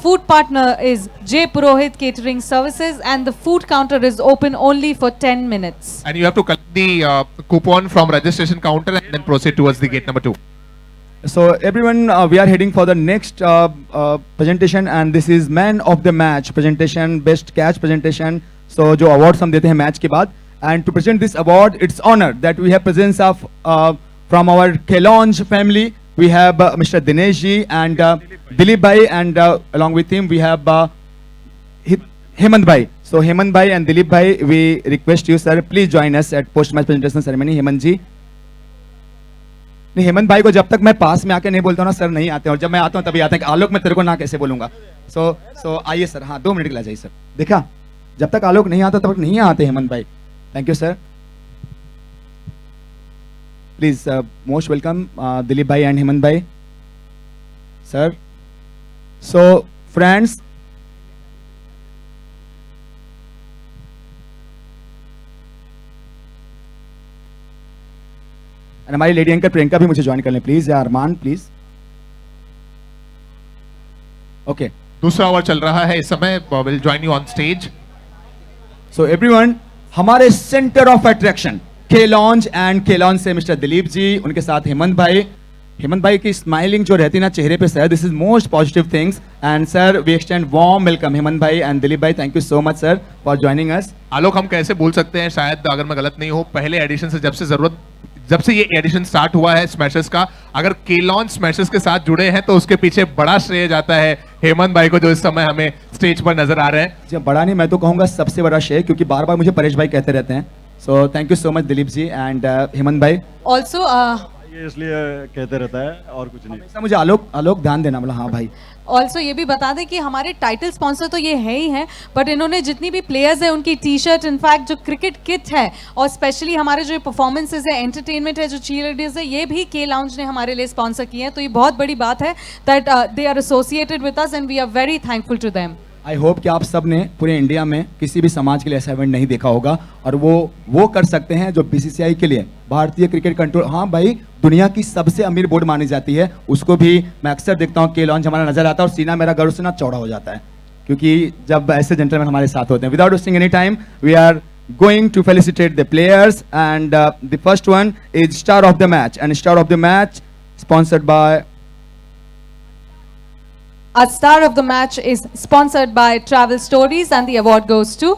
Food partner is J Purohit catering services and the food counter is open only for 10 minutes And you have to collect the coupon from registration counter and then proceed towards the gate number 2. So everyone, we are heading for the next presentation and this is man of the match presentation, best catch presentation. So जो awards हम देते हैं match के बाद, and to present this award, it's honor that we have presence of from our Kelonj family. We have Mr. Dinesh ji and Dilip bhai, and along with him we have Hemant bhai. So Hemant bhai and Dilip bhai, we request you sir, please join us at post match presentation ceremony. Hemant ji, नहीं हेमंत भाई को जब तक मैं पास में आके नहीं बोलता हूँ ना सर नहीं आते, और जब मैं आता हूँ तभी आते हैं कि आलोक मैं तेरे को ना कैसे बोलूंगा। सो आइए सर, हाँ 2 मिनट के लिए जाइए सर। देखा, जब तक आलोक नहीं आता तब तक नहीं आते हेमंत भाई। Thank you sir, please most welcome Dilip भाई एंड हेमंत भाई सर। सो फ्रेंड्स, हमारी लेडी एंकर प्रियंका भी मुझे ज्वाइन कर लें प्लीज, या अरमान प्लीज। ओके, दूसरा ओवर चल रहा है इस समय, will join you on stage. So everyone, हमारे सेंटर ऑफ अट्रैक्शन केलॉन्ज एंड केलॉन्ज से मिस्टर दिलीप जी, उनके साथ हेमंत भाई। हेमंत भाई की स्माइलिंग जो रहती है ना चेहरे पे sir, this is most positive things, and sir we extend warm welcome Hemant भाई एंड दिलीप भाई, thank you so much sir for joining us. Alok, हम कैसे भूल सकते हैं, शायद अगर मैं गलत नहीं हूं, पहले एडिशन से जब से ये एडिशन स्टार्ट हुआ है स्मैशर्स का, अगर केलॉन्ज स्मैशर्स के साथ जुड़े हैं तो उसके पीछे बड़ा श्रेय जाता है हेमंत भाई को, जो इस समय हमें स्टेज पर नजर आ रहे हैं। जब बड़ा नहीं, मैं तो कहूंगा सबसे बड़ा श्रेय, क्योंकि बार बार मुझे परेश भाई कहते रहते हैं। So thank you so much Dilip ji and Hemant भाई। ऑल्सो ये इसलिए कहते रहता है और कुछ नहीं। ऐसा मुझे आलोक ध्यान देना, बोला हाँ भाई। ऑल्सो ये भी बता दें कि हमारे टाइटल स्पॉन्सर तो ये है ही हैं, बट इन्होंने जितनी भी प्लेयर्स हैं उनकी टी शर्ट, इनफैक्ट जो क्रिकेट किट है और स्पेशली हमारे जो परफॉर्मेंसेज है, एंटरटेनमेंट है, जो चीयरलीडर्स है, ये भी के लाउंज ने हमारे लिए स्पॉन्सर किए हैं। तो ये बहुत बड़ी बात है that they are associated with us and we are very thankful to them. I hope कि आप सब ने पूरे इंडिया में किसी भी समाज के लिए ऐसा इवेंट नहीं देखा होगा, और वो कर सकते हैं जो बीसीसीआई के लिए, भारतीय क्रिकेट कंट्रोल, हाँ भाई दुनिया की सबसे अमीर बोर्ड मानी जाती है, उसको भी मैं अक्सर देखता हूँ के लॉन्च हमारा नजर आता है और सीना मेरा गर्व से ना चौड़ा हो जाता है, क्योंकि जब ऐसे जेंटलमैन हमारे साथ होते हैं। Without wasting any time, we are going to felicitate the players, and the first one is star of the match, and star of the match sponsored by Our star of the match is sponsored by Travel Stories and the award goes to,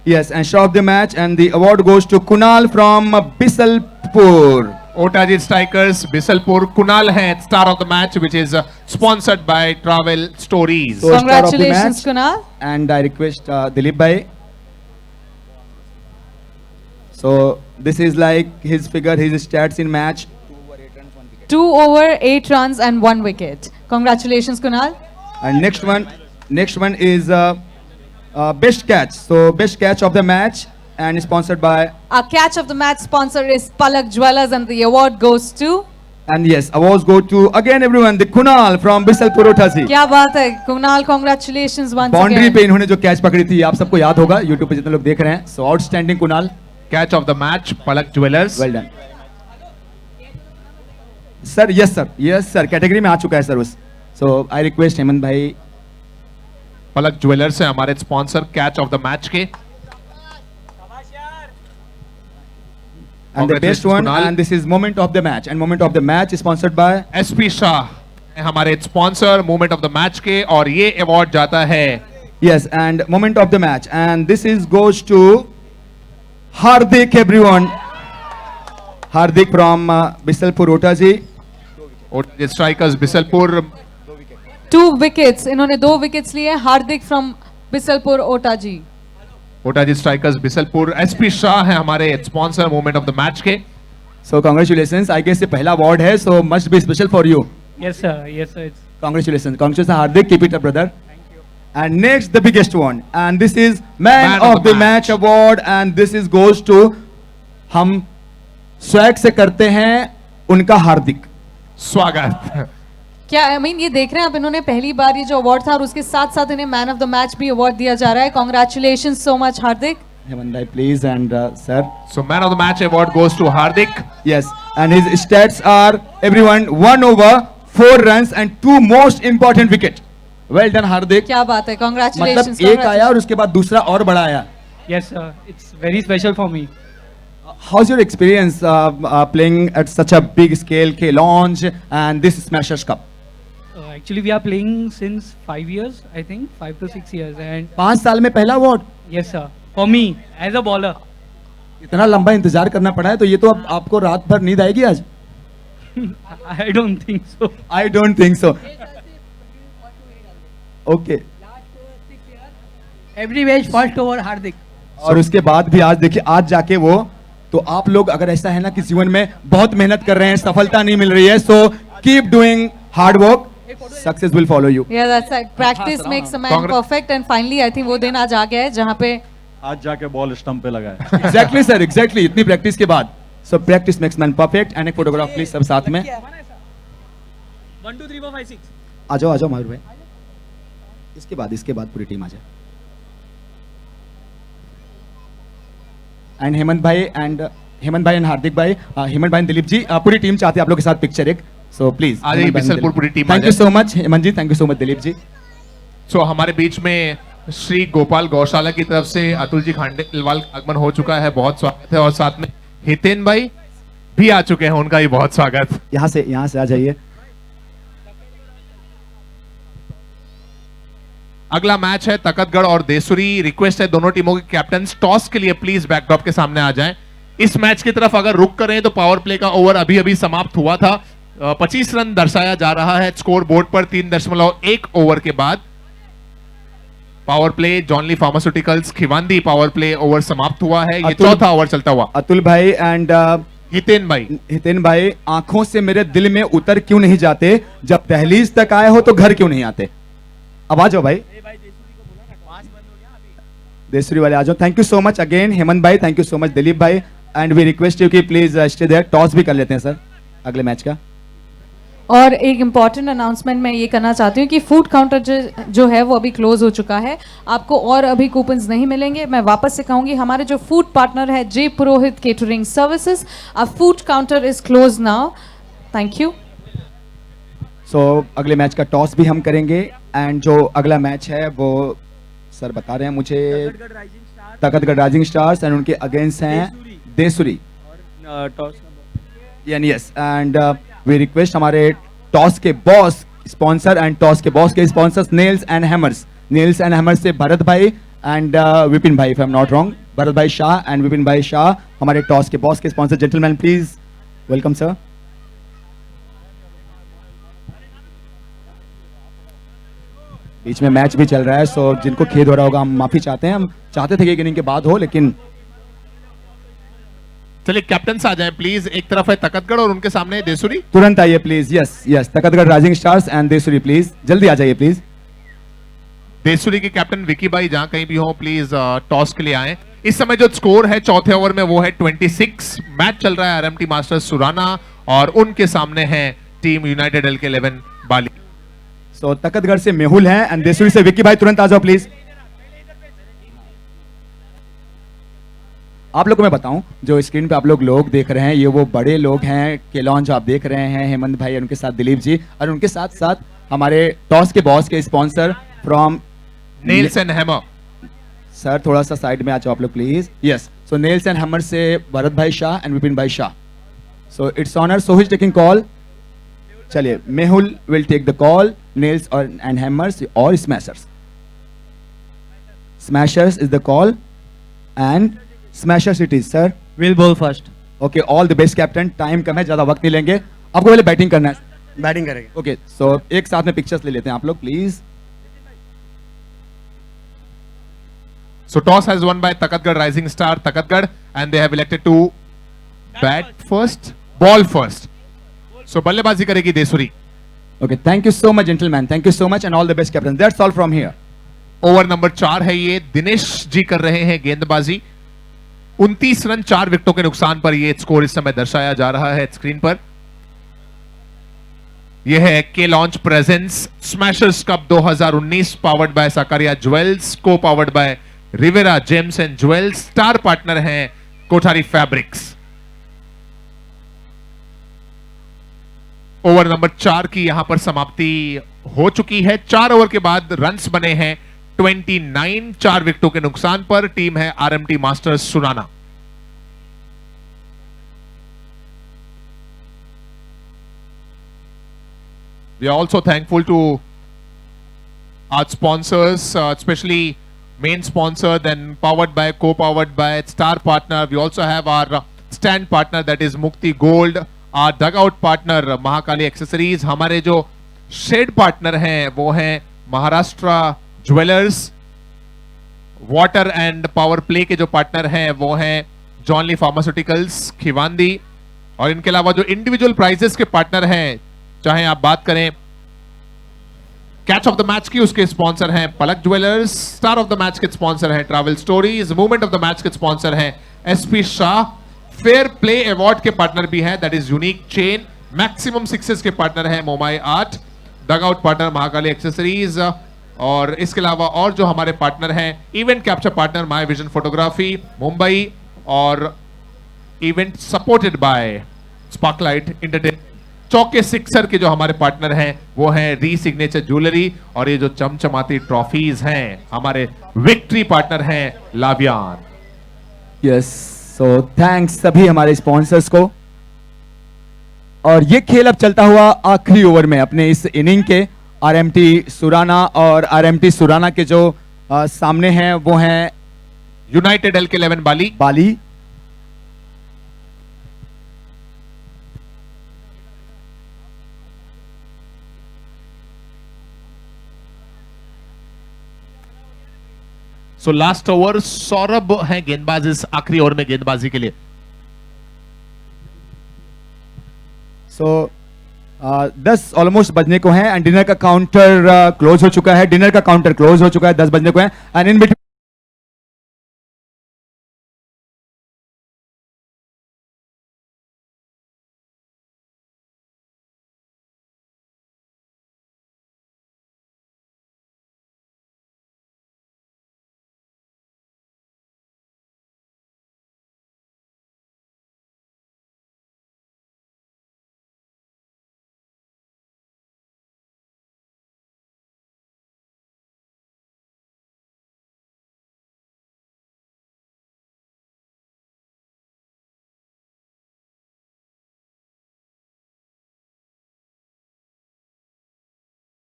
yes, and star of the match and the award goes to Kunal from Bisalpur. Otajit Strikers, Bisalpur. Kunal hai star of the match, which is sponsored by Travel Stories. So, congratulations star of the match, Kunal. and I request Dilip bhai. So this is like his figure, his stats in match. 2 over 8 runs and 1 wicket. Congratulations, Kunal. And next one is best catch. So best catch of the match and sponsored by. Our catch of the match sponsor is Palak Jewellers, and the award goes to. And yes, awards go to again everyone. The Kunal from Bisalpur Otazi. क्या बात है, Kunal, congratulations once boundary again. पे इन्होंने जो catch पकड़ी थी आप सबको याद होगा, यूट्यूब पे जितने लोग देख रहे हैं. So outstanding Kunal. Catch of the match, Palak Jewellers. Well done. Sir yes sir category में आ चुका है सर उस. सो आई रिक्वेस्ट हेमंत भाई. पलक ज्वेलर्स है हमारे sponsor catch of the match के. And the best one, and this is moment of the match, and moment of the match is sponsored by SP Shah हमारे sponsor moment of the match के, और ये award जाता है. yes, and moment of the match, and this is goes to Hardik everyone. Hardik from Bisalpur Otazi. Strikers Bisalpur. 2 wickets. इन्होंने 2 wickets लिए. Hardik from Bisalpur Otaji. Otaji strikers Bisalpur. SP Shah है हमारे sponsor moment of the match के. So congratulations. I guess ये पहला award है, so must be special for you. Yes sir, yes sir. Congratulations Hardik. Keep it up brother. And next the biggest one, and this is man of the match award, and this is goes to हम swag से करते हैं उनका हार्दिक स्वागत. क्या I mean ये देख रहे हैं आप, इन्होंने पहली बार ये जो अवार्ड था और उसके साथ साथ इन्हें मैन ऑफ द मैच भी अवार्ड दिया जा रहा है. कॉन्ग्रेचुलेशन सो मच हार्दिक. हेमंत भाई please and sir. So man of the match award goes to Hardik. Yes, and his stats are everyone 1 over 4 runs and 2 most important wicket. Well done Hardik. क्या बात है, congratulation. मतलब एक आया और उसके बाद दूसरा और बड़ा आया. Yes sir, it's very special for me. How's your experience playing at such a big scale, K launch and this Smashers Cup? Actually we are playing since 5 years, I think 5 to 6 years, and 5 साल में पहला award. yes sir, for me as a bowler. इतना लंबा इंतजार करना पड़ा है, तो ये तो अब आपको रात भर नींद आएगी आज. I don't think so. I don't think so. Okay. Every match first over Hardik. और उसके बाद भी आज देखिए, आज जाके वो, तो आप लोग अगर ऐसा है ना कि जीवन में बहुत मेहनत कर रहे हैं, सफलता नहीं मिल रही है, so keep doing hard work, success will follow you. Yeah, that's right. Practice makes a man perfect, and finally I think वो दिन आज आ गया है जहाँ पे आज जाके बॉल स्टंप पे लगा है. Exactly sir, exactly. इतनी प्रैक्टिस के बाद. So practice makes man perfect. And एक फोटोग्राफ प्लीज सब साथ में. 1 2 3 4 5 6. आ जाओ महावीर भाई. इसके बाद पूरी टीम आ जाए. एंड हेमंत भाई एंड हार्दिक भाई, हेमंत भाई दिलीप जी, पूरी टीम चाहते हैं आप लोग के साथ पिक्चर एक. सो प्लीज आ जाइए बिसलपुर पूरी टीम. Thank you so much Hemant ji, thank you so much Dilip ji. So हमारे बीच में श्री गोपाल गौशाला की तरफ से अतुल जी खांडेलवाल आगमन हो चुका है, बहुत स्वागत है. और साथ में हितेन भाई भी आ चुके हैं, उनका भी बहुत स्वागत. यहाँ से आ जाइए. अगला मैच है तकतगढ़ और देसुरी. रिक्वेस्ट है दोनों टीमों के कैप्टन टॉस के लिए प्लीज बैकड्रॉप के सामने आ जाएं. इस मैच की तरफ अगर रुक करें तो पावर प्ले का ओवर अभी समाप्त हुआ था. 25 रन दर्शाया जा रहा है स्कोर बोर्ड पर 3.1 ओवर के बाद. पावर प्ले जॉनली pharmaceuticals Khivandi power play over समाप्त हुआ है. ये चौथा ओवर चलता हुआ. अतुल भाई एंड हितेन भाई, आंखों से मेरे दिल में उतर क्यों नहीं जाते, जब दहलीज तक आए हो तो घर क्यों नहीं आते. अब आ जाओ भाई, देसुरी वाले आ जाओ. Thank you so much again Hemant भाई, thank you so much Dilip भाई, एंड वी रिक्वेस्ट यू कि प्लीज स्टे देयर. टॉस भी कर लेते हैं सर अगले मैच का. और एक इम्पॉर्टेंट अनाउंसमेंट मैं ये करना चाहती हूँ कि फूड काउंटर जो है वो अभी क्लोज हो चुका है. आपको और अभी कूपन्स नहीं मिलेंगे. मैं वापस से कहूँगी, हमारे जो फूड पार्टनर है J Purohit catering services, a food counter is close now. Thank you. So अगले मैच का टॉस भी हम करेंगे, एंड जो अगला मैच है वो सर बता रहे हैं मुझे, तकतगढ़ राइजिंग स्टार्स एंड उनके अगेंस्ट हैं Desuri. Yes, and we request हमारे टॉस के बॉस स्पॉन्सर एंड टॉस के बॉस के स्पॉन्सर्स नेल्स एंड हैमर्स से भरत भाई एंड विपिन भाई, if I am not wrong, Bharat भाई शाह एंड विपिन भाई शाह हमारे टॉस के बॉस के sponsor. Gentleman please welcome sir. बीच में मैच भी चल रहा है, सो जिनको खेद हो रहा होगा हम माफी चाहते हैं. हम चाहते थे कि इनिंग के बाद हो, लेकिन चलिए कैप्टन आ जाएं प्लीज। एक तरफ है तकतगढ़ और उनके सामने है देसुरी। तुरंत आइए please. Yes yes, Takhatgarh rising stars and Desuri, please जल्दी आ जाइए प्लीज। देसुरी के कैप्टन विकी भाई जहां कहीं भी हो प्लीज टॉस के लिए आए। इस समय जो स्कोर है चौथे ओवर में वो है 26। मैच चल रहा है आरएमटी मास्टर्स सुराना और उनके सामने है टीम यूनाइटेड एल के 11 बाली। सो तकतगढ़ से मेहुल है एंड देसुरी से विक्की भाई, तुरंत आ जाओ प्लीज। आप लोग को मैं बताऊं, जो स्क्रीन पे आप लोग देख रहे हैं, ये वो बड़े लोग हैं के लॉन्च आप देख रहे हैं, हेमंत भाई और उनके साथ दिलीप जी, और उनके साथ साथ हमारे टॉस के बॉस के sponsor from nails and hammer. Sir थोड़ा सा साइड में आ जाओ आप लोग please. Yes, so nails and hammer से भरत भाई शाह एंड विपिन भाई Shah. So it's honour, so he is taking call. चलिए, Mehul will take the call, nails और एंड हैमर्स और smashers. Smashers is the call and smashers it is. Sir will ball first. Okay, all the best captain. Time कम है, ज्यादा वक्त नहीं लेंगे। आपको पहले बैटिंग करना है। बैटिंग करेंगे। ओके, सो एक साथ में पिक्चर्स ले लेते हैं आप लोग please. So toss has won by Takatgarh Rising Star Takatgarh and they have elected to bat first, ball first. So बल्लेबाजी करेगी Desuri. Okay, thank you so much gentleman, thank you so much and all the best captain. That's all from here. Over number 4 है ये, दिनेश जी कर रहे हैं गेंदबाजी। 29 run 4 विकेटों के नुकसान पर ये स्कोर इस समय दर्शाया जा रहा है स्क्रीन पर। यह है K launch presence smashers cup 2019 powered by Sakaria jewels, co powered by Riviera gems and jewels. Star partner हैं कोठारी फैब्रिक्स। ओवर नंबर 4 की यहां पर समाप्ति हो चुकी है। 4 ओवर के बाद रन्स बने हैं 29, 4 विकेटों के नुकसान पर। टीम है RMT masters Surana. We are also thankful to our sponsors, especially main sponsor, then powered by, co-powered by, star partner. We also have our stand partner that is Mukti Gold, our dugout partner Mahakali Accessories. हमारे जो shade partner हैं वो हैं Maharashtra jewellers. Water and power play के जो partner हैं वो हैं जॉनली फार्मास्यूटिकल्स खिवांदी। और इनके अलावा जो इंडिविजुअल प्राइजेस के पार्टनर हैं, चाहे आप बात करें कैच ऑफ द मैच की, उसके स्पॉन्सर हैं Palak jewellers. Star of the match के स्पॉन्सर हैं travel stories. Movement of the match के स्पॉन्सर हैं SP Shah. Fair play award के पार्टनर भी हैं that is unique chain. Maximum sixes के पार्टनर हैं Momai art. Dugout partner Mahakali accessories. और इसके अलावा और जो हमारे पार्टनर हैं, event capture partner my vision photography Mumbai, और event supported by sparklight entertainment. चौके सिक्सर के जो हमारे पार्टनर हैं वो हैं री सिग्नेचर ज्वेलरी। और ये जो चमचमाती ट्रॉफीज हैं हमारे विक्ट्री पार्टनर हैं लावियान। यस, सो थैंक्स सभी हमारे स्पॉन्सर्स को। और ये खेल अब चलता हुआ आखिरी ओवर में अपने इस इनिंग के। आरएमटी सुराना और आरएमटी सुराना के जो सामने हैं वो हैं यूनाइटेड एल के 11 बाली। सो लास्ट ओवर सौरभ हैं गेंदबाज इस आखिरी ओवर में गेंदबाजी के लिए। सो 10 ऑलमोस्ट बजने को हैं एंड डिनर का काउंटर क्लोज हो चुका है। डिनर का काउंटर क्लोज हो चुका है, 10 बजने को हैं एंड इन बिटवीन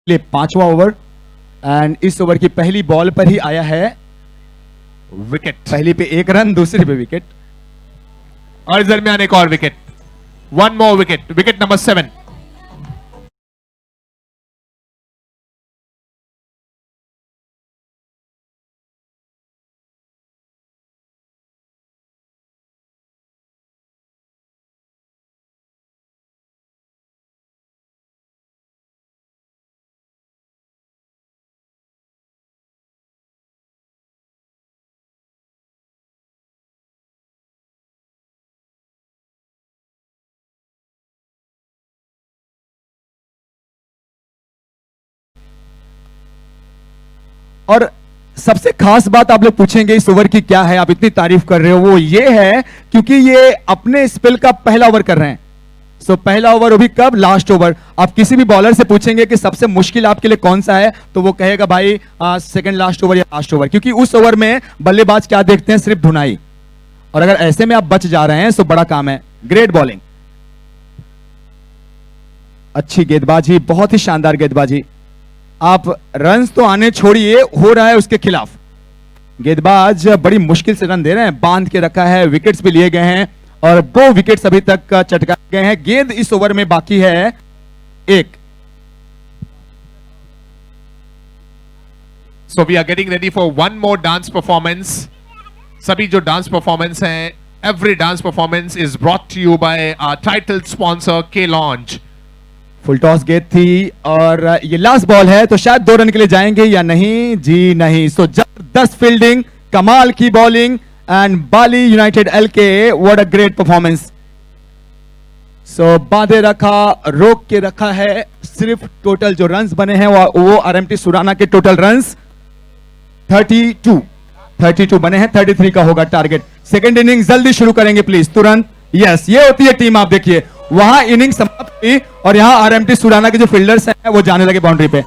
लिए 5वां ओवर एंड इस ओवर की पहली बॉल पर ही आया है विकेट। पहली पे 1 रन, दूसरी पे विकेट और इस दरमियान एक और wicket. 1 more wicket, wicket number 7। और सबसे खास बात आप लोग पूछेंगे इस ओवर की क्या है, आप इतनी तारीफ कर रहे हो, वो ये है क्योंकि ये अपने स्पेल का पहला ओवर कर रहे हैं। सो पहला ओवर, वो भी कब, लास्ट ओवर। आप किसी भी बॉलर से पूछेंगे कि सबसे मुश्किल आपके लिए कौन सा है, तो वो कहेगा भाई सेकंड लास्ट ओवर या लास्ट ओवर, क्योंकि उस ओवर में बल्लेबाज क्या देखते हैं, सिर्फ धुनाई। और अगर ऐसे में आप बच जा रहे हैं तो बड़ा काम है। ग्रेट बॉलिंग, अच्छी गेंदबाजी, बहुत ही शानदार गेंदबाजी। आप रन्स तो आने छोड़िए, हो रहा है उसके खिलाफ। गेंदबाज बड़ी मुश्किल से रन दे रहे हैं, बांध के रखा है, विकेट्स भी लिए गए हैं और 2 विकेट्स अभी तक चटकाए गए हैं। गेंद इस ओवर में बाकी है 1। So we are getting ready for one more dance performance. सभी जो डांस परफॉर्मेंस हैं, every dance performance is brought to you by our title sponsor K Launch. Full toss गेंद थी और ये लास्ट बॉल है, तो शायद 2 रन के लिए जाएंगे या नहीं, जी नहीं। सो जबरदस्त फील्डिंग, कमाल की bowling and Bali united LK, what a great performance. So बांधे रखा, रोक के रखा है। सिर्फ टोटल जो रन्स बने हैं वो आरएमटी सुराना के टोटल रन्स 32 बने हैं, 33 का होगा टारगेट। सेकंड इनिंग जल्दी शुरू करेंगे प्लीज, तुरंत। यस, ये होती है टीम। आप देखिए वहां इनिंग समाप्त हुई और यहां आरएमटी सुराना के जो फील्डर्स हैं वो जाने लगे बाउंड्री पे।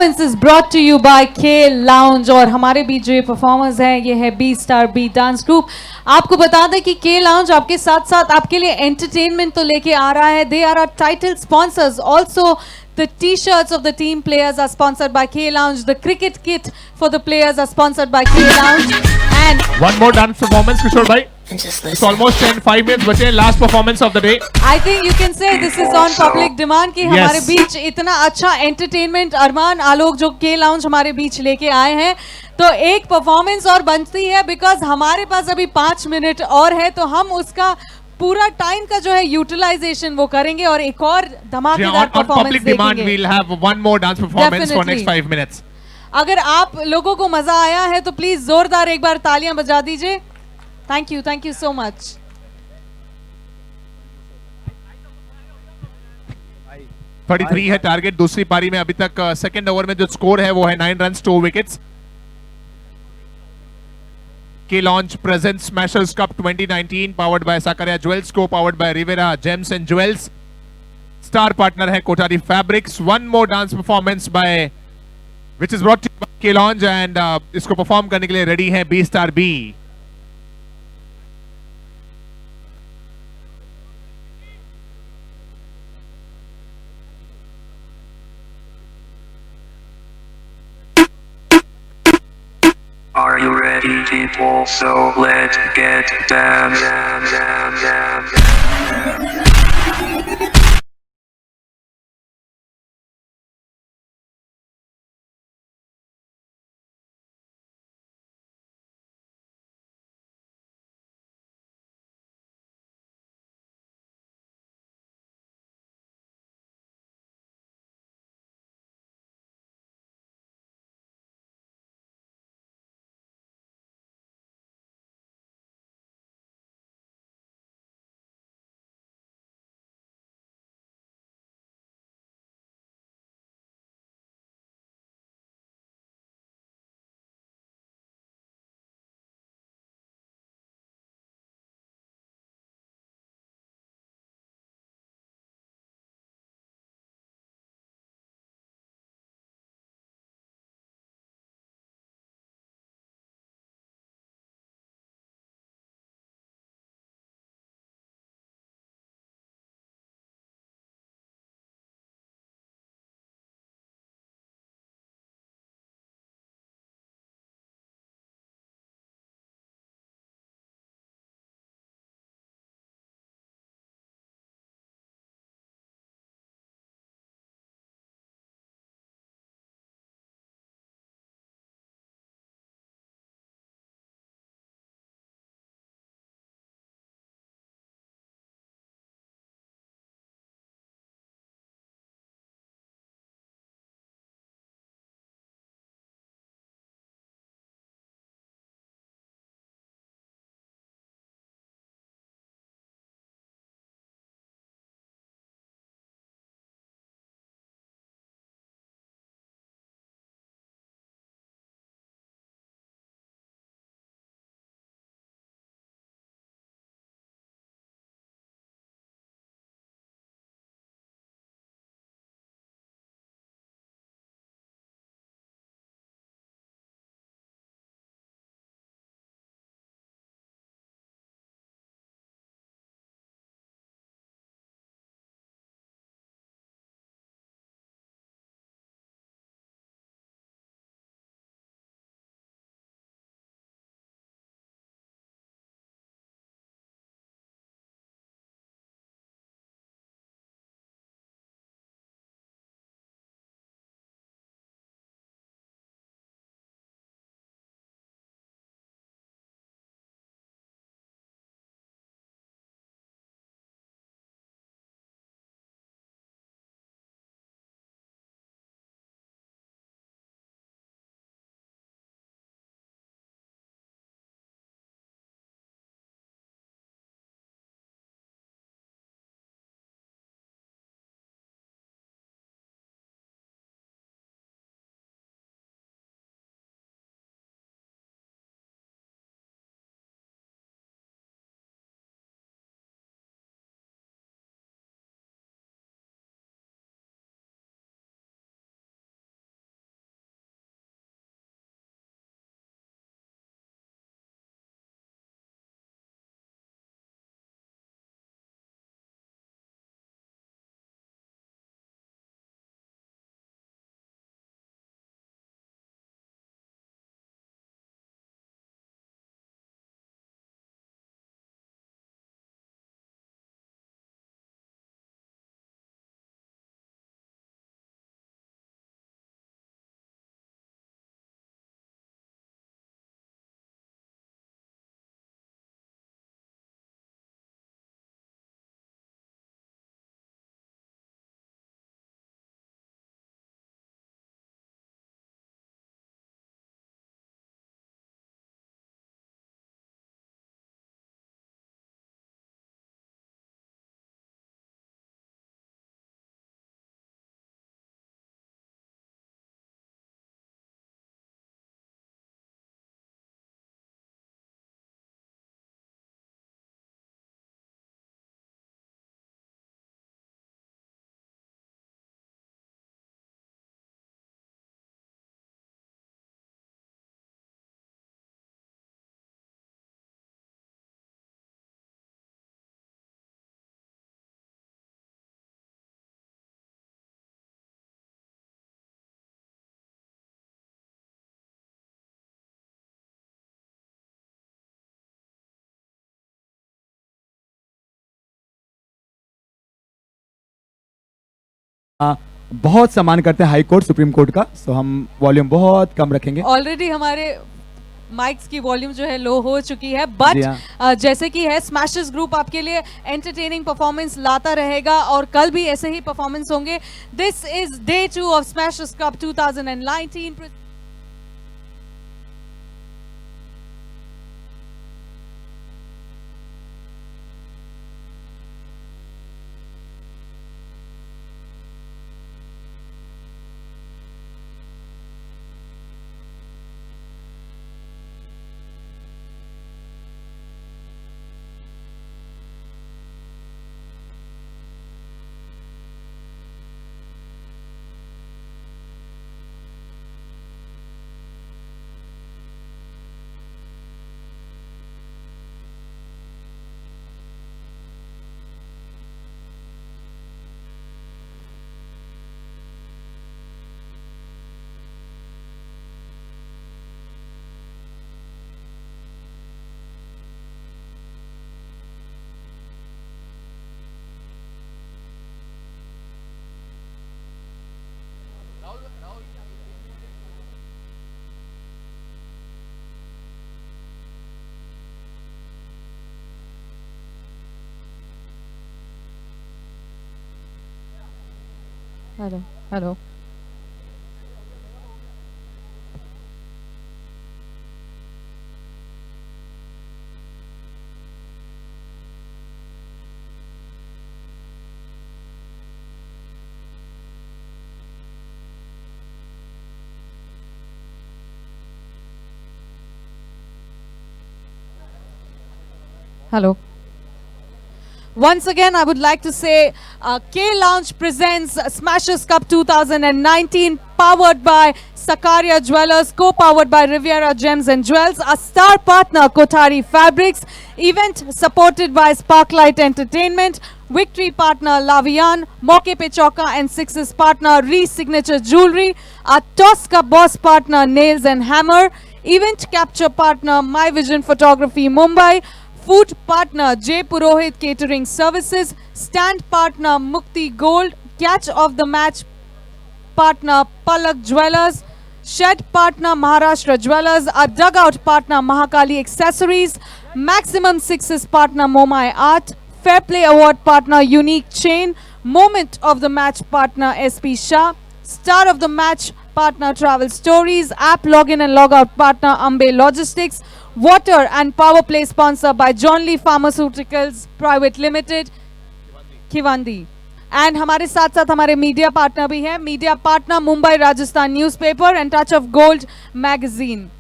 is brought to you by K Lounge और हमारे बीच जो ये परफॉर्मर्स हैं ये है B star B dance group. आपको बता दें कि K Lounge आपके साथ साथ आपके लिए एंटरटेनमेंट तो लेके आ रहा है। They are our title sponsors. Also the t-shirts of the team players are sponsored by K Lounge. The cricket kit for the players are sponsored by K Lounge. And One more dance performance, Kishore bhai. It's almost 5 minutes बचे हैं. Last performance of the day. I think you can say this is on public demand कि हमारे बीच इतना अच्छा entertainment अरमान आलोक जो के lounge हमारे बीच लेके आए हैं, तो एक परफॉर्मेंस और बनती है बिकॉज हमारे पास अभी 5 मिनट और है, तो हम उसका पूरा टाइम का जो है यूटिलाइजेशन वो करेंगे और एक और धमाकेदार On परफॉर्मेंस public demand, देखेंगे। we'll have one more dance performance for Definitely. next 5 minutes. अगर आप लोगों को मजा आया है तो प्लीज जोरदार एक बार तालियां बजा दीजिए। Thank you so much. 33 है टारगेट दूसरी पारी में। अभी तक सेकंड ओवर में जो स्कोर है वो है 9 run 2 wickets. K launch present smashers cup 2019 powered by Sakaria jewels, co powered by Riviera gems and jewels. Star partner है Kothari fabrics. One more dance performance by which is brought to by K launch and इसको perform करने के लिए ready है B star B. Are you ready, people? So let's get down. बहुत सम्मान करते हैं हाई कोर्ट सुप्रीम कोर्ट का, सो हम वॉल्यूम बहुत कम रखेंगे। ऑलरेडी हमारे माइक्स की वॉल्यूम जो है लो हो चुकी है, बट जी हाँ। जैसे कि है स्मैशर्स ग्रुप आपके लिए एंटरटेनिंग परफॉर्मेंस लाता रहेगा और कल भी ऐसे ही परफॉर्मेंस होंगे। This is day 2 of smashers cup 2019। Hello hello hello Once again, I would like to say K Lounge presents Smashers Cup 2019, powered by Sakaria Jewelers, co-powered by Riviera Gems and Jewels. Our star partner, Kothari Fabrics. Event supported by Sparklight Entertainment. Victory partner, Lavian. Moke Pe Chauka and Sixes partner, Re-Signature Jewelry. Our Tosca boss partner, Nails and Hammer. Event capture partner, My Vision Photography, Mumbai. Food partner J Purohit Catering Services, stand partner Mukti Gold, catch of the match partner Palak Jewelers, shed partner Maharashtra Jewelers, our dugout partner Mahakali Accessories, maximum sixes partner Momai Art, fair play award partner Unique Chain, moment of the match partner SP Shah, star of the match partner Travel Stories, app login and logout partner Ambe Logistics, water and power play sponsor by John Lee Pharmaceuticals Private Limited, Khivandi. And हमारे साथ साथ हमारे media partner भी हैं, media partner Mumbai Rajasthan newspaper and Touch of Gold magazine.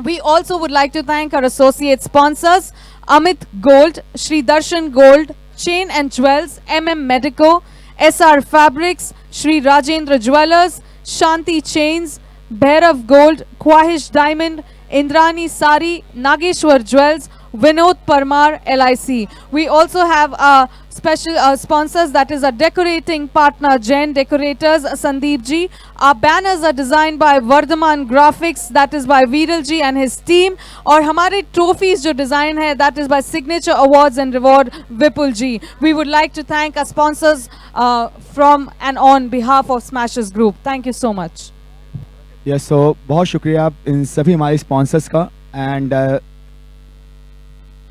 We also would like to thank our associate sponsors, Amit Gold, Shri Darshan Gold, Chain and Jewels, MM Medico, SR Fabrics, Shri Rajendra Jewelers, Shanti Chains, Bhairav Gold, Khwahish Diamond, Indrani Sari, Nageshwar Jewels, Vinod Parmar, LIC. We also have special sponsors, that is a decorating partner, Jain Decorators, Sandeep Ji. Our banners are designed by Vardhaman Graphics, that is by Viral Ji and his team. और हमारे trophies जो design है, that is by Signature Awards and Reward, Vipul Ji. We would like to thank our sponsors from and on behalf of Smashers Group. Thank you so much. Yes so बहुत शुक्रिया इन सभी हमारे sponsors का। And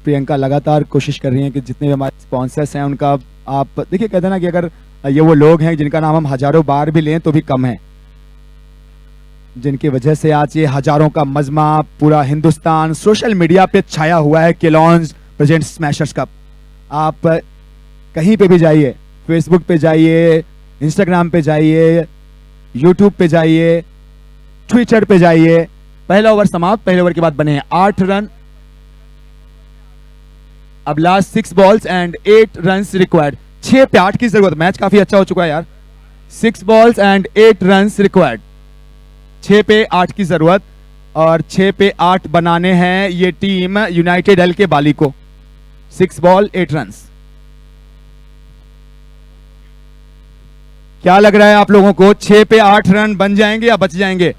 Priyanka लगातार कोशिश कर रही हैं कि जितने भी हमारे स्पॉन्सर्स हैं उनका, आप देखिए कहते हैं ना कि अगर ये वो लोग हैं जिनका नाम हम हजारों बार भी लें तो भी कम है, जिनकी वजह से आज ये हजारों का मजमा पूरा हिंदुस्तान सोशल मीडिया पे छाया हुआ है। के लॉन्ज प्रेजेंट स्मैशर्स कप। आप कहीं पे भी जाइए, फेसबुक पे जाइए, इंस्टाग्राम पे जाइए, यूट्यूब पे जाइए, ट्विटर पे जाइए, पहला ओवर समाप्त, पहले ओवर के बाद बने हैं 8 रन। अब last 6 balls and 8 runs required. 6 पे 8 की जरूरत। मैच काफी अच्छा हो चुका है यार। 6 बॉल्स एंड 8 रन्स रिक्वायर्ड। 6 पे 8 की जरूरत और 6 पे 8 बनाने हैं ये टीम यूनाइटेड एल के बाली को। 6 बॉल 8 रन्स। क्या लग रहा है आप लोगों को, 6 पे 8 रन बन जाएंगे या बच जाएंगे?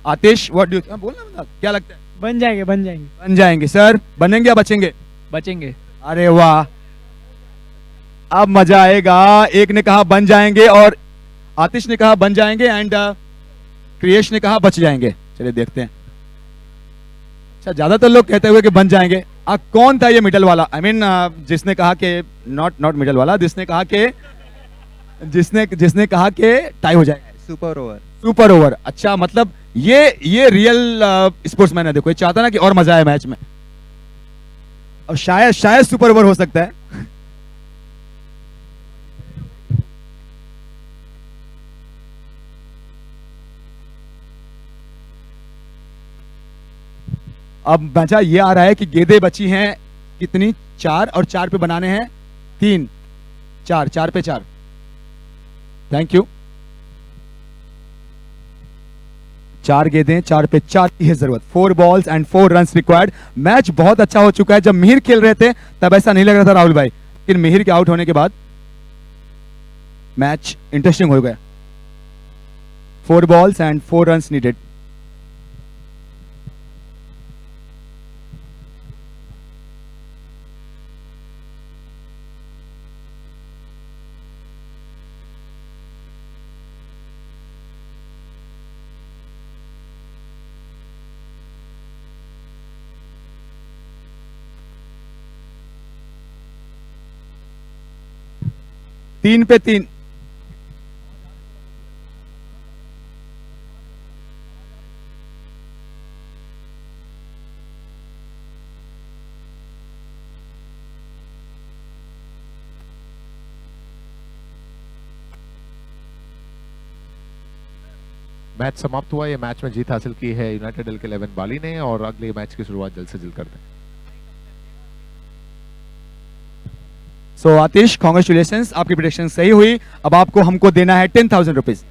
आतिश व्हाट डू बोलना, क्या लगता है? बन जाएंगे बन जाएंगे सर। बनेंगे या बचेंगे? बचेंगे। अरे वाह, अब मजा आएगा। एक ने कहा बन जाएंगे और आतिश ने कहा बन जाएंगे एंड क्रिएश ने कहा बच जाएंगे। चलिए देखते हैं। अच्छा, ज्यादातर लोग कहते हुए कि बन जाएंगे। कौन था ये मिडल वाला? आई मीन जिसने कहा कि नॉट मिडल वाला, जिसने कहा कि टाई हो जाएगा। Super over. अच्छा, मतलब ये रियल स्पोर्ट्समैन है। देखो, ये चाहता ना कि और मजा आए मैच में, और शायद सुपर ओवर हो सकता है। अब मजा ये आ रहा है कि गेंदें बची हैं कितनी? 4, और 4 पे बनाने हैं 3, 4 पे 4। Thank you. 4 गेंदें, 4 पे 4 की है जरूरत। 4 balls and 4 runs required. Match बहुत अच्छा हो चुका है। जब मिहिर खेल रहे थे तब ऐसा नहीं लग रहा था राहुल भाई, लेकिन मिहिर के आउट होने के बाद मैच इंटरेस्टिंग हो गया। 4 बॉल्स एंड 4 रन्स नीडेड। तीन पे 3। मैच समाप्त हुआ। ये मैच में जीत हासिल की है यूनाइटेड एल के 11 बाली ने, और अगले मैच की शुरुआत जल्द से जल्द करते हैं। सो आतिश, कॉन्ग्रेचुलेशंस, आपकी प्रेडिक्शन सही हुई। अब आपको हमको देना है 10,000 रुपीज।